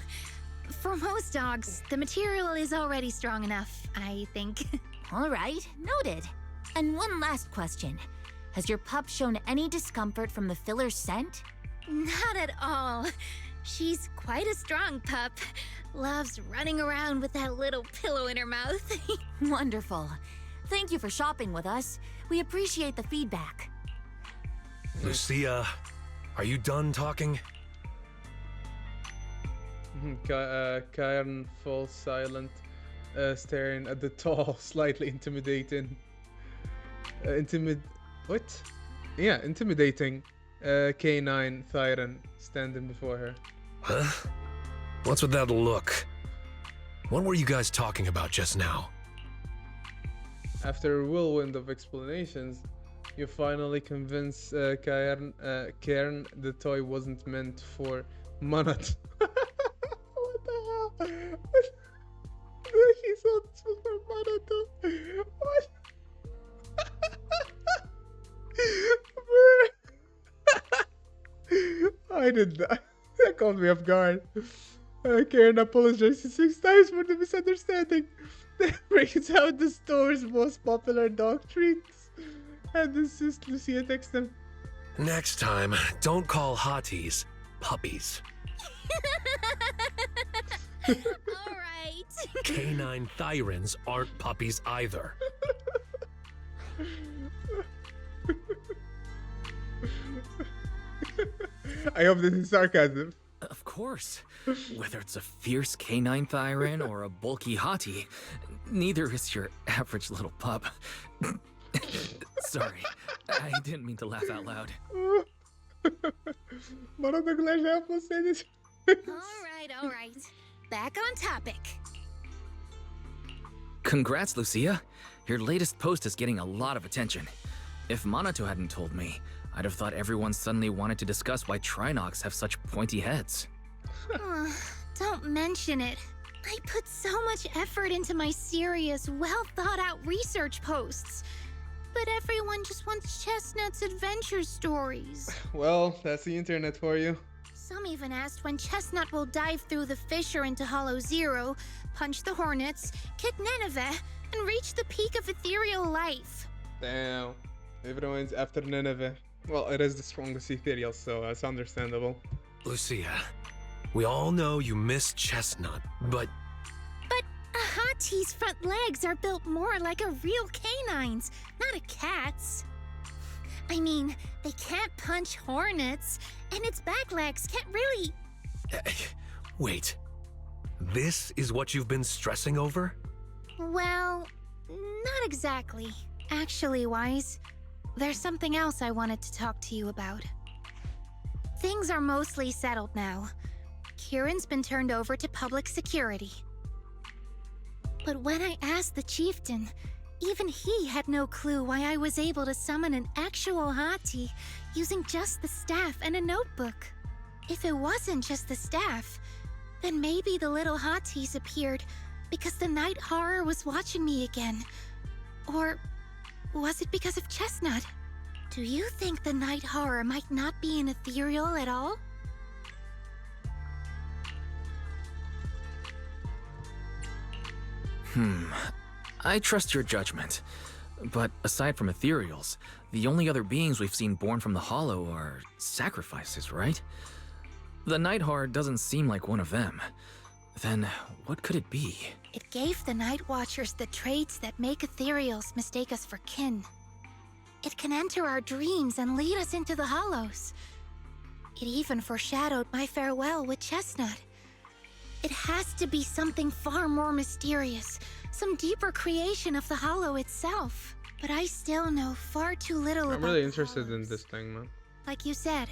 For most dogs, the material is already strong enough, I think. All right, noted. And one last question. Has your pup shown any discomfort from the filler's scent? Not at all. She's quite a strong pup. Loves running around with that little pillow in her mouth. Wonderful. Thank you for shopping with us. We appreciate the feedback. Lucia, are you done talking? Karen falls silent, staring at the tall, slightly intimidating, what? Yeah, intimidating canine Thyron standing before her. Huh? What's with that look? What were you guys talking about just now? After a whirlwind of explanations, you finally convince Karen the toy wasn't meant for Manat. What the hell? He thought this was for Manato. What? I did that. That caught me off guard. Karen apologizes 6 times for the misunderstanding. Then brings out the store's most popular dog treats and insists Lucia text them. Next time, don't call hotties puppies. Alright. Canine Thyrans aren't puppies either. I hope this is sarcasm. Of course. Whether it's a fierce canine Thyran or a bulky hottie, neither is your average little pup. Sorry, I didn't mean to laugh out loud. Mano, glad I almost said this. Alright. Back on topic. Congrats, Lucia. Your latest post is getting a lot of attention. If Monato hadn't told me, I'd have thought everyone suddenly wanted to discuss why Trinocs have such pointy heads. Don't mention it. I put so much effort into my serious, well-thought-out research posts. But everyone just wants Chestnut's adventure stories. Well, that's the internet for you. Some even asked when Chestnut will dive through the fissure into Hollow Zero, punch the Hornets, kick Nineveh, and reach the peak of ethereal life. Damn. Everyone's after Nineveh. Well, it is the strongest ethereal, so that's understandable. Lucia, we all know you miss Chestnut, but But a hottie's front legs are built more like a real canine's, not a cat's. I mean, they can't punch hornets, and its back legs can't really... wait. This is what you've been stressing over? Well, not exactly. Actually, Wise, there's something else I wanted to talk to you about. Things are mostly settled now. Kieran's been turned over to public security. But when I asked the chieftain, even he had no clue why I was able to summon an actual hottie using just the staff and a notebook. If it wasn't just the staff, then maybe the little hotties appeared because the night horror was watching me again. Or was it because of Chestnut? Do you think the night horror might not be an ethereal at all? I trust your judgment. But aside from ethereals, the only other beings we've seen born from the Hollow are sacrifices, right? The Night Horror doesn't seem like one of them. Then what could it be? It gave the Night Watchers the traits that make ethereals mistake us for kin. It can enter our dreams and lead us into the Hollows. It even foreshadowed my farewell with Chestnut. It has to be something far more mysterious, some deeper creation of the Hollow itself. But I still know far too little about I'm really the interested in Hollows. this thing, man. Like you said,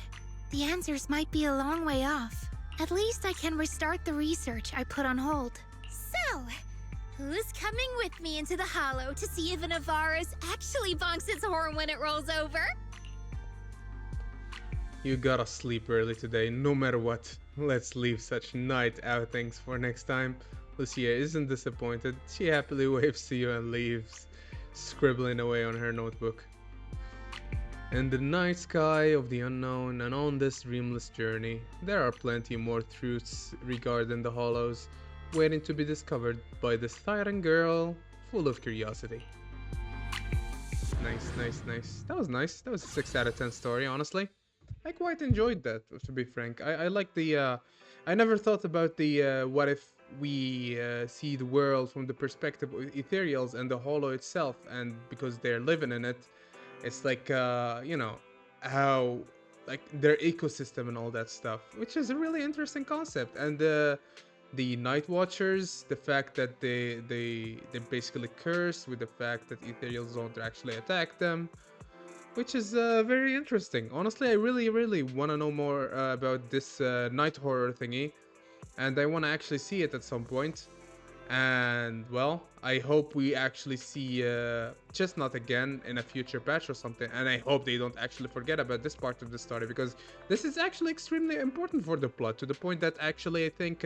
the answers might be a long way off. At least I can restart the research I put on hold. So, who's coming with me into the Hollow to see if an Avaris actually bonks its horn when it rolls over? You gotta sleep early today, no matter what. Let's leave such night outings for next time. Lucia isn't disappointed. She happily waves to you and leaves, scribbling away on her notebook. In the night sky of the unknown and on this dreamless journey, there are plenty more truths regarding the Hollows, waiting to be discovered by this Thyran girl full of curiosity. Nice, nice, nice. That was nice. That was a 6 out of 10 story, honestly. I quite enjoyed that, to be frank. I like the, I never thought about the, what if we see the world from the perspective of ethereals and the hollow itself, and because they're living in it, it's like, you know, how, like, their ecosystem and all that stuff, which is a really interesting concept. And the Night Watchers, the fact that they're basically cursed with the fact that ethereals don't actually attack them, which is very interesting. Honestly, I really want to know more about this night horror thingy, and I want to actually see it at some point. And well, I hope we actually see Chestnut again in a future patch or something, and I hope they don't actually forget about this part of the story, because this is actually extremely important for the plot, to the point that actually I think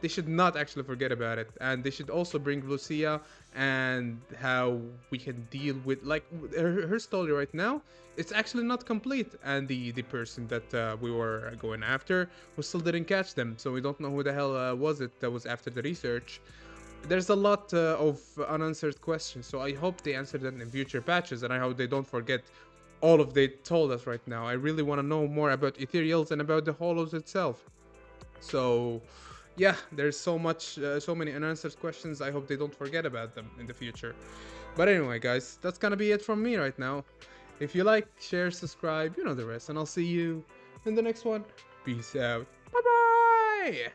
they should not actually forget about it. And they should also bring Lucia and how we can deal with, like, her story right now. It's actually not complete, and the person that we were going after, we still didn't catch them, so we don't know who the hell was it that was after the research. There's a lot of unanswered questions, so I hope they answer them in future patches, and I hope they don't forget all of they told us right now. I really want to know more about ethereals and about the hollows itself. So yeah, there's so many unanswered questions. I hope they don't forget about them in the future. But anyway, guys, that's gonna be it from me right now. If you like, share, subscribe, you know the rest, and I'll see you in the next one. Peace out. Bye bye.